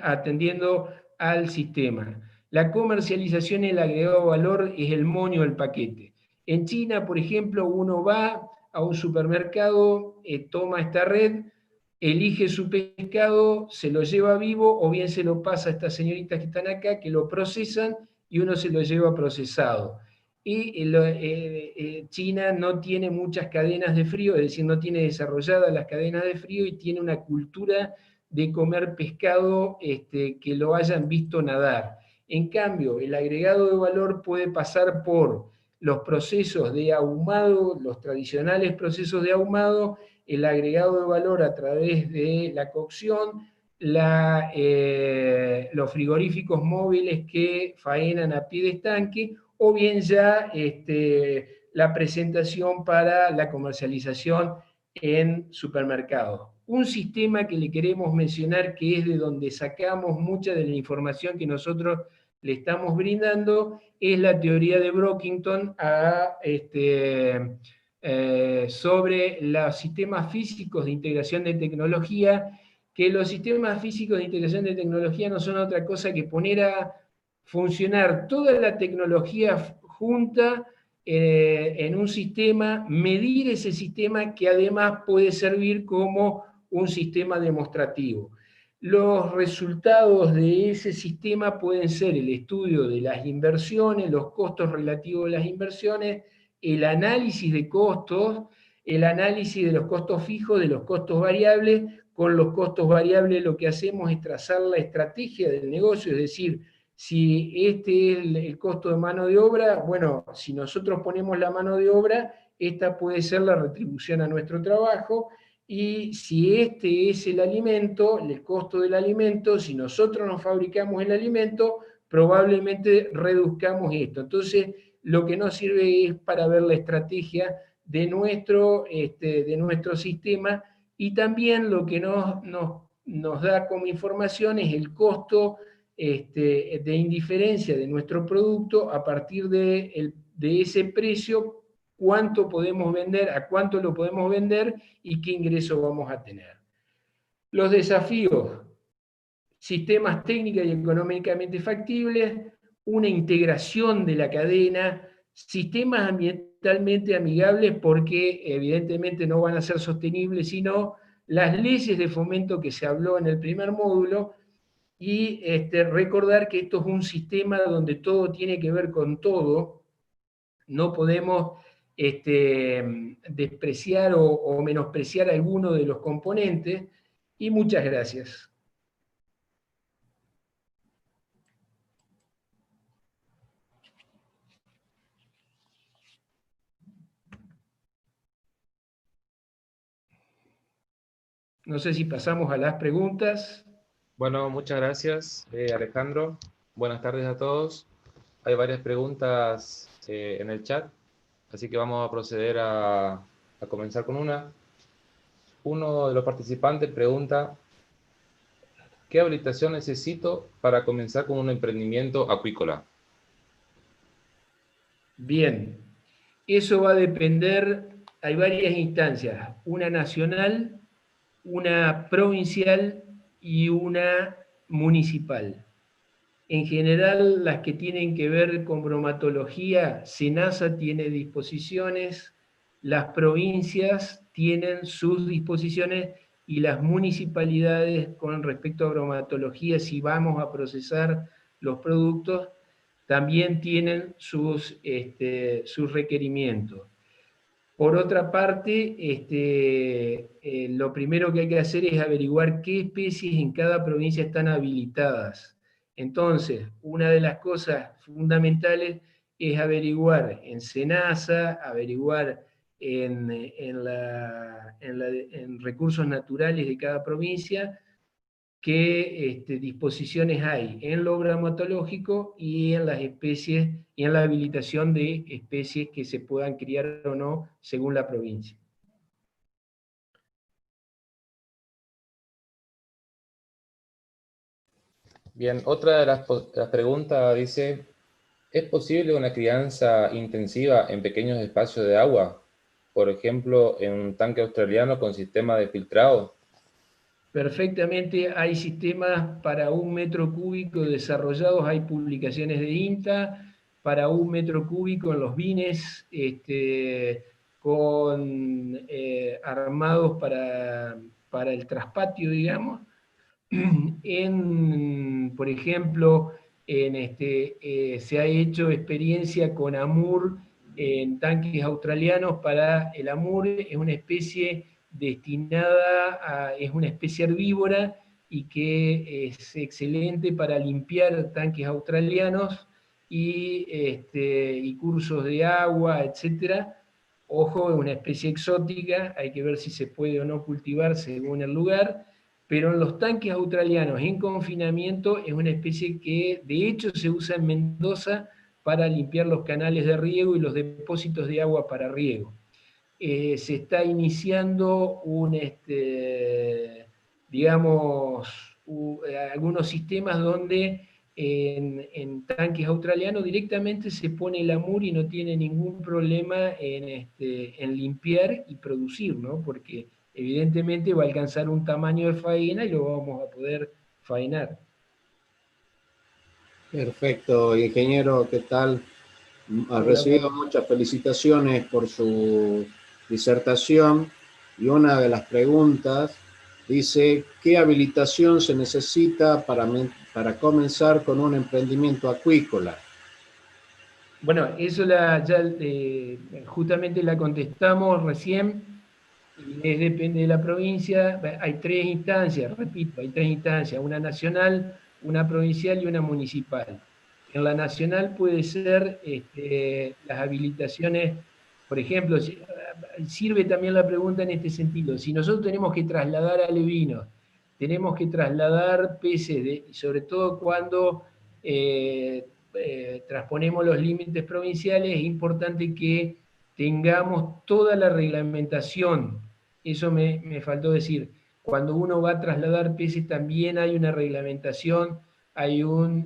atendiendo al sistema. La comercialización y el agregado de valor es el moño del paquete. En China, por ejemplo, uno va a un supermercado, toma esta red, elige su pescado, se lo lleva vivo o bien se lo pasa a estas señoritas que están acá, que lo procesan y uno se lo lleva procesado. Y China no tiene muchas cadenas de frío, es decir, no tiene desarrolladas las cadenas de frío y tiene una cultura de comer pescado que lo hayan visto nadar. En cambio, el agregado de valor puede pasar por los procesos de ahumado, los tradicionales procesos de ahumado, el agregado de valor a través de la cocción, los frigoríficos móviles que faenan a pie de estanque, o bien ya la presentación para la comercialización en supermercados. Un sistema que le queremos mencionar, que es de donde sacamos mucha de la información que nosotros le estamos brindando, es la teoría de Brockington sobre los sistemas físicos de integración de tecnología, que los sistemas físicos de integración de tecnología no son otra cosa que poner a funcionar toda la tecnología junta en un sistema, medir ese sistema que además puede servir como un sistema demostrativo. Los resultados de ese sistema pueden ser el estudio de las inversiones, los costos relativos de las inversiones, el análisis de costos, el análisis de los costos fijos, de los costos variables. Con los costos variables lo que hacemos es trazar la estrategia del negocio, es decir, si este es el costo de mano de obra, bueno, si nosotros ponemos la mano de obra, esta puede ser la retribución a nuestro trabajo, y si este es el alimento, el costo del alimento, si nosotros nos fabricamos el alimento, probablemente reduzcamos esto. Entonces, lo que nos sirve es para ver la estrategia de nuestro sistema, y también lo que nos da como información es el costo de indiferencia de nuestro producto a partir de ese precio, cuánto podemos vender, a cuánto lo podemos vender y qué ingreso vamos a tener. Los desafíos: sistemas técnicos y económicamente factibles, una integración de la cadena, sistemas ambientalmente amigables, porque evidentemente no van a ser sostenibles, sino las leyes de fomento que se habló en el primer módulo, y recordar que esto es un sistema donde todo tiene que ver con todo. No podemos despreciar o menospreciar alguno de los componentes. Y muchas gracias. No sé si pasamos a las preguntas. Bueno, muchas gracias, Alejandro. Buenas tardes a todos. Hay varias preguntas en el chat, así que vamos a proceder a comenzar con una. Uno de los participantes pregunta: ¿qué habilitación necesito para comenzar con un emprendimiento acuícola? Bien, eso va a depender, hay varias instancias, una nacional, una provincial y una municipal. En general, las que tienen que ver con bromatología, SENASA tiene disposiciones, las provincias tienen sus disposiciones, y las municipalidades, con respecto a bromatología, si vamos a procesar los productos, también tienen sus requerimientos. Por otra parte, lo primero que hay que hacer es averiguar qué especies en cada provincia están habilitadas. Entonces, una de las cosas fundamentales es averiguar en SENASA, averiguar en recursos naturales de cada provincia, qué disposiciones hay en lo bromatológico y en las especies y en la habilitación de especies que se puedan criar o no según la provincia. Bien, otra de las preguntas dice: ¿es posible una crianza intensiva en pequeños espacios de agua? Por ejemplo, en un tanque australiano con sistema de filtrado. Perfectamente, hay sistemas para 1 metro cúbico desarrollados, hay publicaciones de INTA para 1 metro cúbico en los bines, armados para el traspatio, digamos. Por ejemplo, se ha hecho experiencia con amur en tanques australianos. Para el amur es una especie es una especie herbívora y que es excelente para limpiar tanques australianos y cursos de agua, etc. Ojo, es una especie exótica, hay que ver si se puede o no cultivar según el lugar, pero en los tanques australianos en confinamiento es una especie que de hecho se usa en Mendoza para limpiar los canales de riego y los depósitos de agua para riego. Se está iniciando algunos sistemas donde en tanques australianos directamente se pone el amur y no tiene ningún problema en limpiar y producir, ¿no? Porque evidentemente va a alcanzar un tamaño de faena y lo vamos a poder faenar. Perfecto, ingeniero, ¿qué tal? Ha recibido muchas felicitaciones por su disertación y una de las preguntas dice, ¿qué habilitación se necesita para comenzar con un emprendimiento acuícola? Bueno, eso justamente la contestamos recién, y depende de la provincia. Hay 3 instancias, repito, hay 3 instancias, una nacional, una provincial y una municipal. En la nacional puede ser las habilitaciones, por ejemplo, sirve también la pregunta en este sentido, si nosotros tenemos que trasladar alevinos, tenemos que trasladar peces, sobre todo cuando transponemos los límites provinciales, es importante que tengamos toda la reglamentación. Eso me faltó decir. Cuando uno va a trasladar peces también hay una reglamentación, uno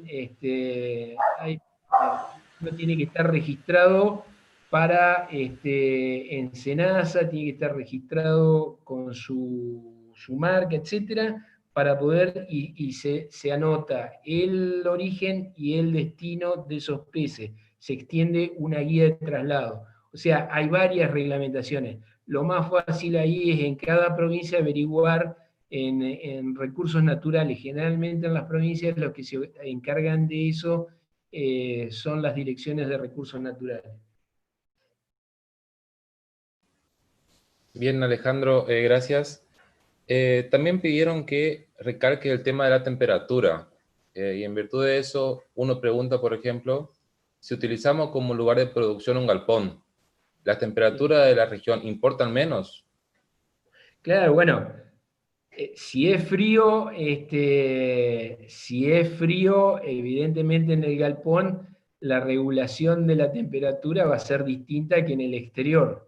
tiene que estar registrado para en SENASA, tiene que estar registrado con su marca, etcétera, para poder, y se anota el origen y el destino de esos peces. Se extiende una guía de traslado. O sea, hay varias reglamentaciones. Lo más fácil ahí es en cada provincia averiguar en recursos naturales. Generalmente en las provincias los que se encargan de eso son las direcciones de recursos naturales. Bien, Alejandro, gracias. También pidieron que recalque el tema de la temperatura. Y en virtud de eso, uno pregunta, por ejemplo, si utilizamos como lugar de producción un galpón, ¿las temperaturas de la región importan menos? Claro, bueno, si es frío, evidentemente en el galpón la regulación de la temperatura va a ser distinta que en el exterior.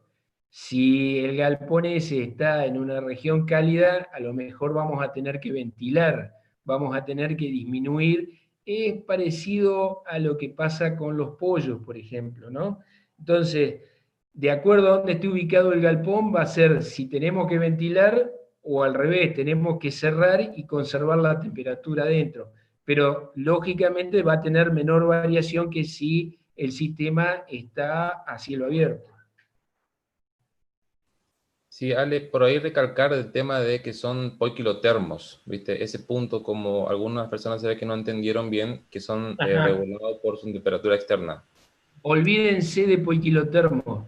Si el galpón ese está en una región cálida, a lo mejor vamos a tener que ventilar, vamos a tener que disminuir. Es parecido a lo que pasa con los pollos, por ejemplo, ¿no? Entonces, de acuerdo a dónde esté ubicado el galpón, va a ser si tenemos que ventilar o al revés, tenemos que cerrar y conservar la temperatura dentro. Pero lógicamente va a tener menor variación que si el sistema está a cielo abierto. Sí, Ale, por ahí recalcar el tema de que son poikilotermos, ¿viste? Ese punto, como algunas personas se ve que no entendieron bien, que son regulados por su temperatura externa. Olvídense de poikilotermos,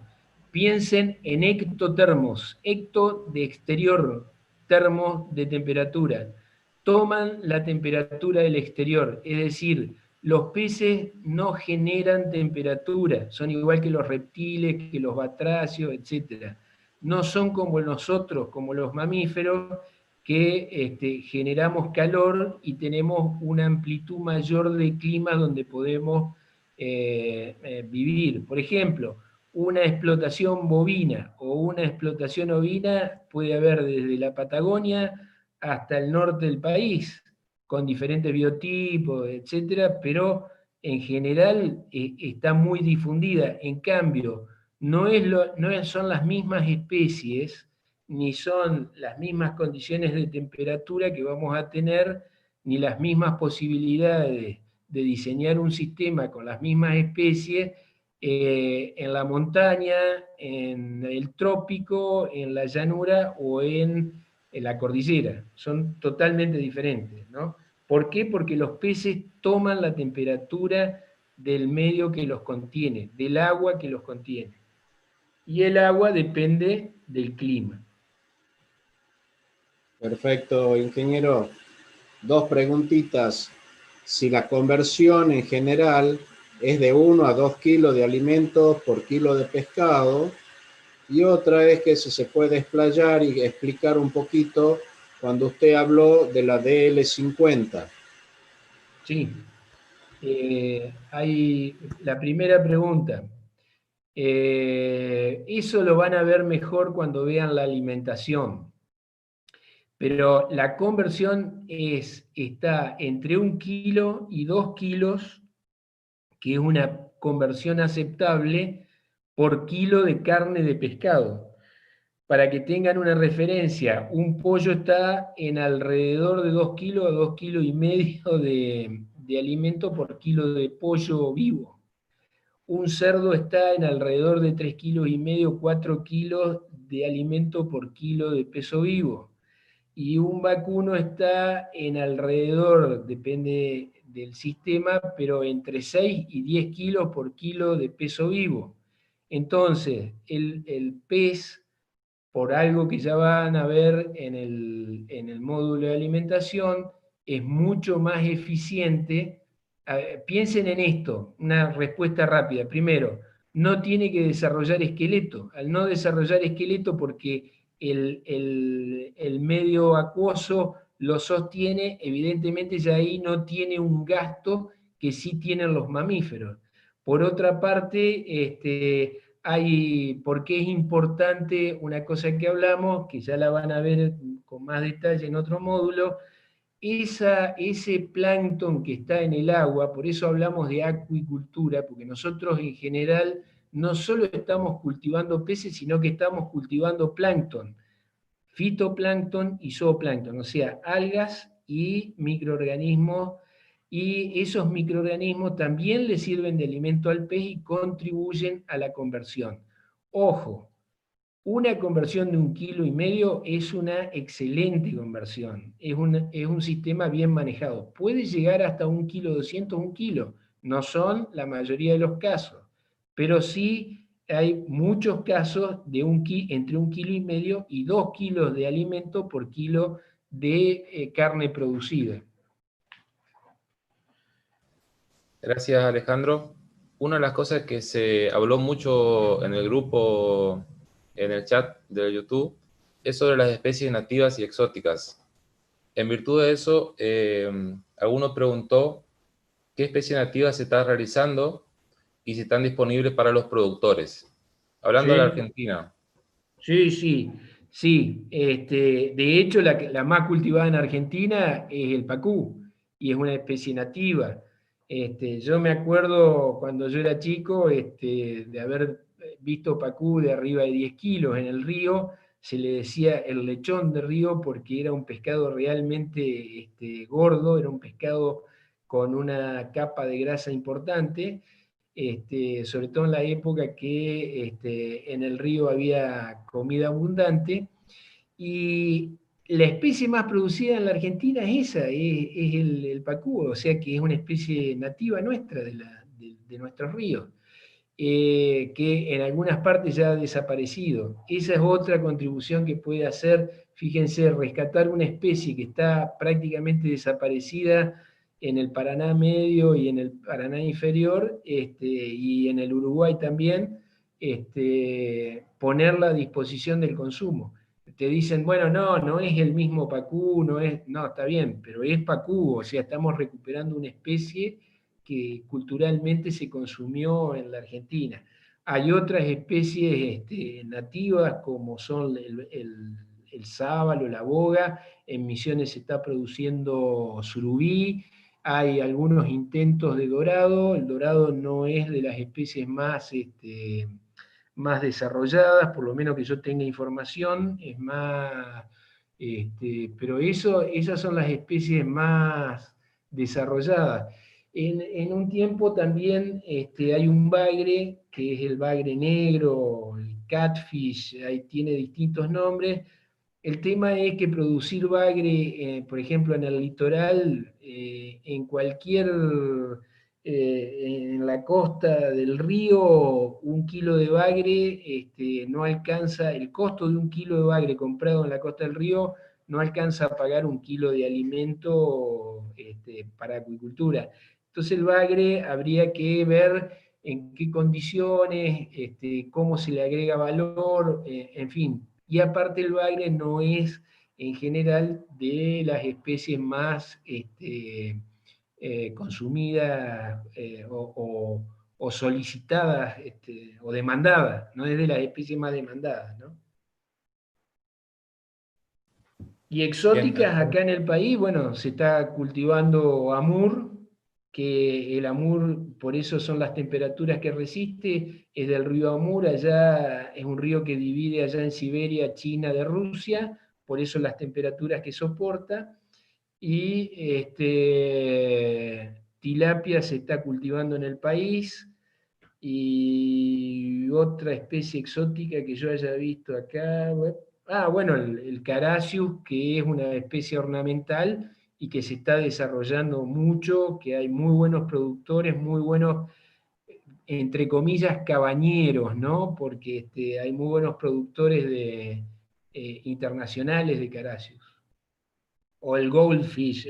piensen en ectotermos, ecto de exterior, termo de temperatura. Toman la temperatura del exterior, es decir, los peces no generan temperatura, son igual que los reptiles, que los batracios, etc. No son como nosotros, como los mamíferos, que generamos calor y tenemos una amplitud mayor de clima donde podemos vivir. Por ejemplo, una explotación bovina o una explotación ovina puede haber desde la Patagonia hasta el norte del país, con diferentes biotipos, etcétera, pero en general está muy difundida. En cambio, no son las mismas especies ni son las mismas condiciones de temperatura que vamos a tener, ni las mismas posibilidades de diseñar un sistema con las mismas especies en la montaña, en el trópico, en la llanura o en la cordillera. Son totalmente diferentes, ¿no? ¿Por qué? Porque los peces toman la temperatura del medio que los contiene, del agua que los contiene. Y el agua depende del clima. Perfecto, ingeniero. Dos preguntitas. Si la conversión en general es de 1 a 2 kilos de alimentos por kilo de pescado, y otra es que si se puede explayar y explicar un poquito cuando usted habló de la DL50. Sí. Hay la primera pregunta. Eso lo van a ver mejor cuando vean la alimentación. Pero la conversión está entre 1 kilo y 2 kilos, que es una conversión aceptable por kilo de carne de pescado. Para que tengan una referencia, un pollo está en alrededor de 2 kilos a 2 kilos y medio de alimento por kilo de pollo vivo. Un cerdo está en alrededor de 3 kilos y medio, 4 kilos de alimento por kilo de peso vivo. Y un vacuno está en alrededor, depende del sistema, pero entre 6 y 10 kilos por kilo de peso vivo. Entonces, el pez, por algo que ya van a ver en el módulo de alimentación, es mucho más eficiente. Piensen en esto, una respuesta rápida. Primero, no tiene que desarrollar esqueleto. Al no desarrollar esqueleto, porque el medio acuoso lo sostiene, evidentemente ya ahí no tiene un gasto que sí tienen los mamíferos. Por otra parte, porque es importante una cosa que hablamos, que ya la van a ver con más detalle en otro módulo, ese plancton que está en el agua. Por eso hablamos de acuicultura, porque nosotros en general no solo estamos cultivando peces, sino que estamos cultivando plancton, fitoplancton y zooplancton, o sea, algas y microorganismos, y esos microorganismos también le sirven de alimento al pez y contribuyen a la conversión. Ojo, una conversión de 1,5 kilos es una excelente conversión, es un sistema bien manejado. Puede llegar hasta 1,2 kilos, 1 kilo, no son la mayoría de los casos, pero sí hay muchos casos de entre 1,5 kilos y 2 kilos de alimento por kilo de carne producida. Gracias, Alejandro. Una de las cosas que se habló mucho en el grupo, en el chat de YouTube, es sobre las especies nativas y exóticas. En virtud de eso, alguno preguntó qué especie nativa se está realizando y si están disponibles para los productores. Hablando de la Argentina. Sí. De hecho, la más cultivada en Argentina es el pacú, y es una especie nativa. Yo me acuerdo cuando yo era chico de haber visto pacú de arriba de 10 kilos en el río. Se le decía el lechón de río porque era un pescado realmente gordo, era un pescado con una capa de grasa importante. Sobre todo en la época que en el río había comida abundante. Y la especie más producida en la Argentina es esa, es el pacú, o sea que es una especie nativa nuestra de nuestros ríos, que en algunas partes ya ha desaparecido. Esa es otra contribución que puede hacer, fíjense, rescatar una especie que está prácticamente desaparecida en el Paraná medio y en el Paraná inferior, y en el Uruguay también, ponerla a disposición del consumo. Te dicen, bueno, no es el mismo pacú, no, está bien, pero es pacú, o sea, estamos recuperando una especie que culturalmente se consumió en la Argentina. Hay otras especies nativas, como son el sábalo, la boga. En Misiones se está produciendo surubí. Hay algunos intentos de dorado. El dorado no es de las especies más más desarrolladas, por lo menos que yo tenga información, es más, pero esas son las especies más desarrolladas. En un tiempo también hay un bagre, que es el bagre negro, el catfish, ahí tiene distintos nombres. El tema es que producir bagre, por ejemplo, en el litoral, en cualquier, en la costa del río, un kilo de bagre no alcanza, el costo de un kilo de bagre comprado en la costa del río no alcanza a pagar un kilo de alimento para acuicultura. Entonces el bagre habría que ver en qué condiciones, cómo se le agrega valor, en fin. Y aparte el bagre no es en general de las especies más consumidas o solicitadas o demandadas, no es de las especies más demandadas, ¿no? Y exóticas Bien. acá en el país, bueno, se está cultivando amur, que el amur, por eso son las temperaturas que resiste, es del río Amur, allá es un río que divide allá en Siberia, China de Rusia, por eso las temperaturas que soporta, y tilapia se está cultivando en el país, y otra especie exótica que yo haya visto acá, bueno, el Carassius, que es una especie ornamental y que se está desarrollando mucho, que hay muy buenos productores, muy buenos, entre comillas, cabañeros, ¿no? Porque hay muy buenos productores internacionales de Carassius. O el goldfish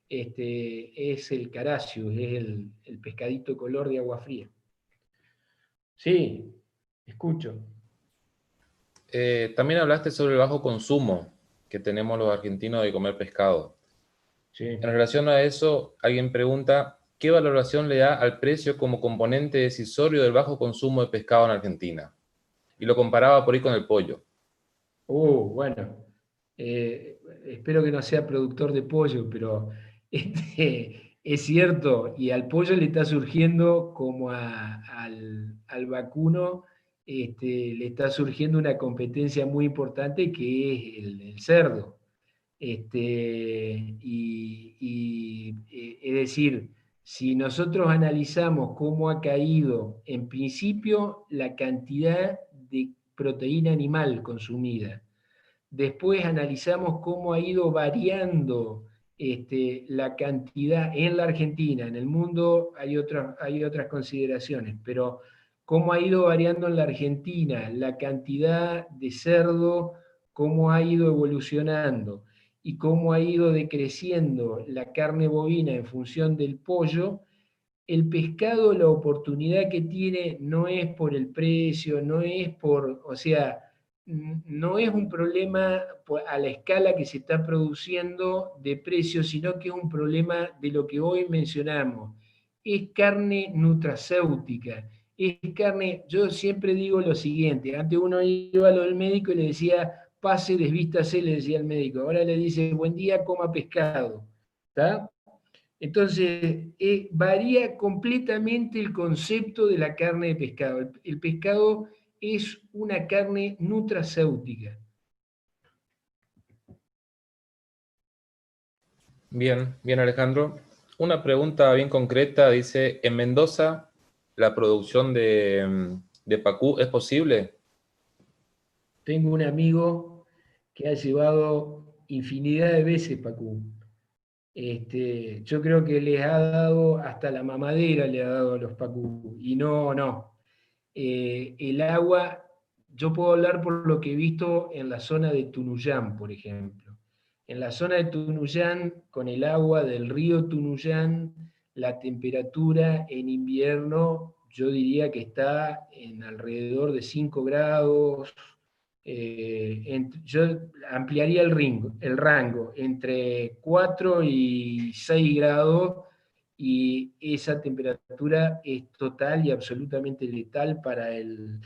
es el Carassius, es el pescadito color de agua fría. Sí, escucho. También hablaste sobre el bajo consumo que tenemos los argentinos de comer pescado. Sí. En relación a eso, alguien pregunta, ¿qué valoración le da al precio como componente decisorio del bajo consumo de pescado en Argentina? Y lo comparaba por ahí con el pollo. Bueno, espero que no sea productor de pollo, pero es cierto, y al pollo le está surgiendo como al vacuno, le está surgiendo una competencia muy importante que es el cerdo. Es decir, si nosotros analizamos cómo ha caído en principio la cantidad de proteína animal consumida, después analizamos cómo ha ido variando la cantidad en la Argentina, en el mundo hay otras consideraciones, pero cómo ha ido variando en la Argentina la cantidad de cerdo, cómo ha ido evolucionando y cómo ha ido decreciendo la carne bovina en función del pollo. El pescado, la oportunidad que tiene no es por el precio, no es por, o sea, no es un problema a la escala que se está produciendo de precio, sino que es un problema de lo que hoy mencionamos. Es carne nutracéutica, es carne, yo siempre digo lo siguiente, antes uno iba a lo del médico y le decía, pase, desvístase, le decía al médico, ahora le dice, buen día, coma pescado, ¿está? Entonces, varía completamente el concepto de la carne de pescado. El pescado es una carne nutracéutica. Bien, bien Alejandro. Una pregunta bien concreta, dice, ¿en Mendoza la producción de pacú es posible? Tengo un amigo que ha llevado infinidad de veces pacú. Yo creo que les ha dado, hasta la mamadera le ha dado a los pacú. Y no. El agua, yo puedo hablar por lo que he visto en la zona de Tunuyán, por ejemplo. En la zona de Tunuyán, con el agua del río Tunuyán, la temperatura en invierno, yo diría que está en alrededor de 5 grados. Yo ampliaría el rango entre 4 y 6 grados, y esa temperatura es total y absolutamente letal para el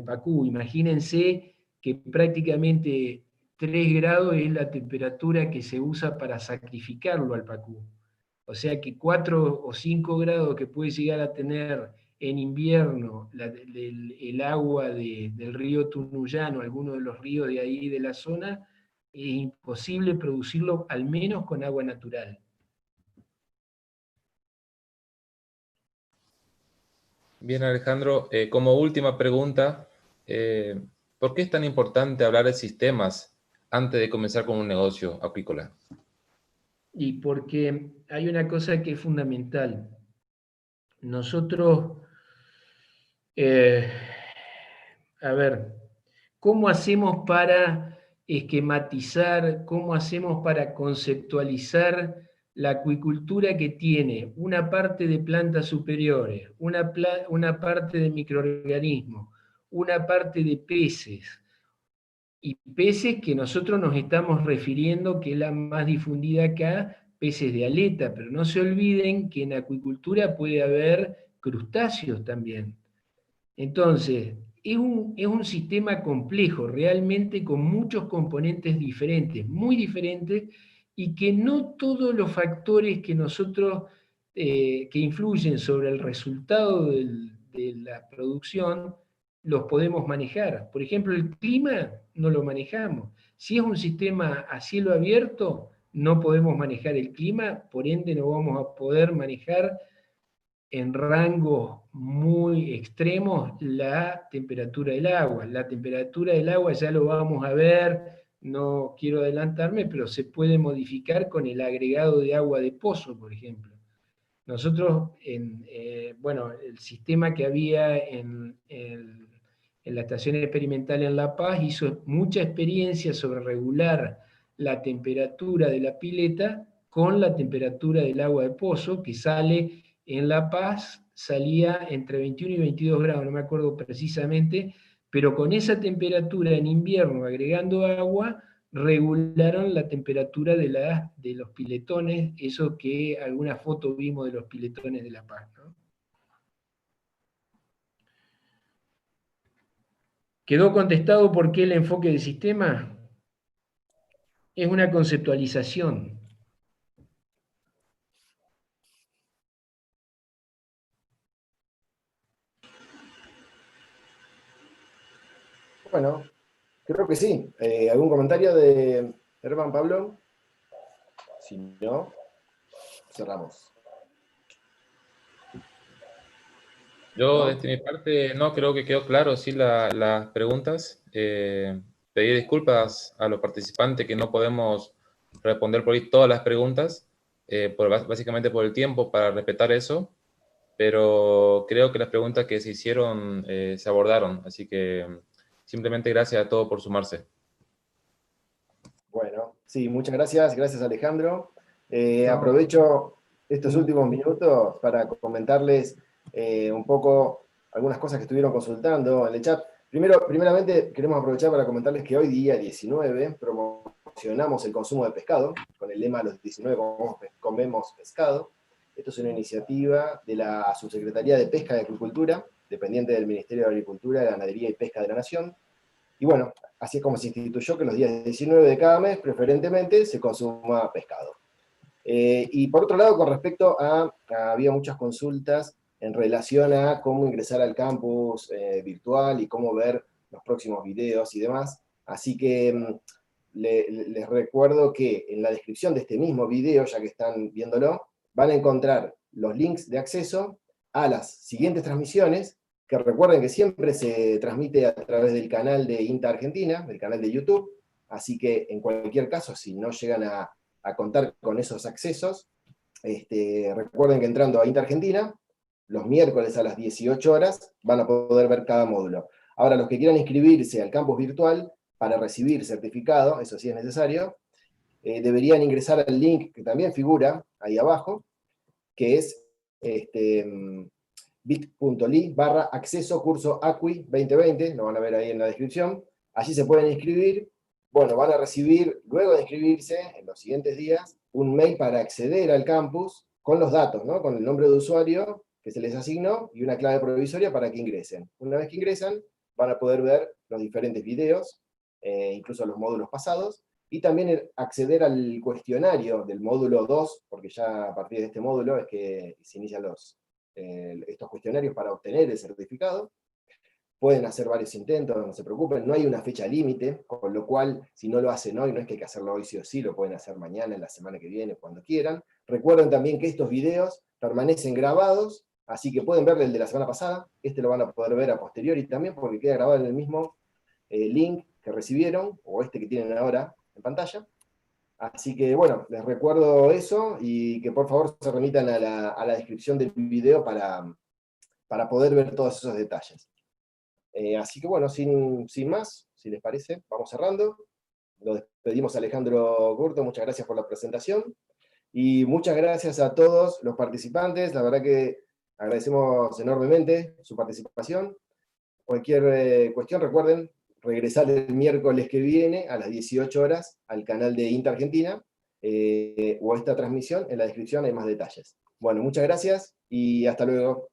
pacú. Imagínense que prácticamente 3 grados es la temperatura que se usa para sacrificarlo al pacú. O sea que 4 o 5 grados que puede llegar a tener en invierno el agua del río Tunuyán o alguno de los ríos de ahí de la zona, es imposible producirlo al menos con agua natural. Bien, Alejandro, como última pregunta, ¿por qué es tan importante hablar de sistemas antes de comenzar con un negocio acuícola? Y porque hay una cosa que es fundamental. Nosotros, a ver, ¿cómo hacemos para esquematizar, cómo hacemos para conceptualizar la acuicultura que tiene una parte de plantas superiores, una parte de microorganismos, una parte de peces? Y peces que nosotros nos estamos refiriendo, que es la más difundida acá, peces de aleta, pero no se olviden que en acuicultura puede haber crustáceos también. Entonces, es un sistema complejo, realmente con muchos componentes diferentes, muy diferentes, y que no todos los factores que nosotros, que influyen sobre el resultado de la producción, los podemos manejar. Por ejemplo, el clima no lo manejamos. Si es un sistema a cielo abierto, no podemos manejar el clima, por ende no vamos a poder manejar en rangos muy extremos la temperatura del agua. La temperatura del agua ya lo vamos a ver, no quiero adelantarme, pero se puede modificar con el agregado de agua de pozo, por ejemplo. Nosotros, bueno, el sistema que había en la estación experimental en La Paz hizo mucha experiencia sobre regular la temperatura de la pileta con la temperatura del agua de pozo, que sale en La Paz, salía entre 21 y 22 grados, no me acuerdo precisamente, pero con esa temperatura en invierno, agregando agua, regularon la temperatura de los piletones, eso que alguna foto vimos de los piletones de La Paz, ¿no? ¿Quedó contestado por qué el enfoque del sistema? Es una conceptualización. Bueno, creo que sí. ¿Algún comentario de Herman, Pablo? Si no, cerramos. Yo, ¿No? desde mi parte, no creo que quedó claro, sí, las preguntas. Pedí disculpas a los participantes que no podemos responder por ahí todas las preguntas, básicamente por el tiempo, para respetar eso, pero creo que las preguntas que se hicieron se abordaron, así que simplemente gracias a todos por sumarse. Bueno, sí, muchas gracias. Gracias, Alejandro. No, Aprovecho estos últimos minutos para comentarles un poco algunas cosas que estuvieron consultando en el chat. Primeramente, queremos aprovechar para comentarles que hoy, día 19, promocionamos el consumo de pescado, con el lema Los 19 comemos pescado. Esto es una iniciativa de la Subsecretaría de Pesca y Acuicultura, dependiente del Ministerio de Agricultura, Ganadería y Pesca de la Nación. Y bueno, así es como se instituyó que los días 19 de cada mes, preferentemente, se consuma pescado. Y por otro lado, con respecto había muchas consultas en relación a cómo ingresar al campus virtual y cómo ver los próximos videos y demás. Así que les recuerdo que en la descripción de este mismo video, ya que están viéndolo, van a encontrar los links de acceso a las siguientes transmisiones, que recuerden que siempre se transmite a través del canal de INTA Argentina, del canal de YouTube, así que en cualquier caso, si no llegan a contar con esos accesos, recuerden que entrando a INTA Argentina, los miércoles a las 18 horas, van a poder ver cada módulo. Ahora, los que quieran inscribirse al campus virtual, para recibir certificado, eso sí es necesario, deberían ingresar al link que también figura ahí abajo, que es bit.ly/acceso curso ACUI 2020, lo van a ver ahí en la descripción. Allí se pueden inscribir. Bueno, van a recibir, luego de inscribirse, en los siguientes días, un mail para acceder al campus con los datos, ¿no? Con el nombre de usuario que se les asignó y una clave provisoria para que ingresen. Una vez que ingresan, van a poder ver los diferentes videos, incluso los módulos pasados, y también acceder al cuestionario del módulo 2, porque ya a partir de este módulo es que se inician los estos cuestionarios para obtener el certificado. Pueden hacer varios intentos, no se preocupen, no hay una fecha límite, con lo cual, si no lo hacen hoy, no es que hay que hacerlo hoy sí o sí, lo pueden hacer mañana, en la semana que viene, cuando quieran. Recuerden también que estos videos permanecen grabados, así que pueden ver el de la semana pasada, este lo van a poder ver a posteriori también, porque queda grabado en el mismo link que recibieron, o este que tienen ahora en pantalla. Así que, bueno, les recuerdo eso, y que por favor se remitan a la descripción del video para poder ver todos esos detalles. Así que bueno, sin más, si les parece, vamos cerrando. Lo despedimos a Alejandro Curto, muchas gracias por la presentación. Y muchas gracias a todos los participantes, la verdad que agradecemos enormemente su participación. Cualquier cuestión, recuerden regresar el miércoles que viene a las 18 horas al canal de Inter Argentina, o esta transmisión, en la descripción hay más detalles. Bueno, muchas gracias y hasta luego.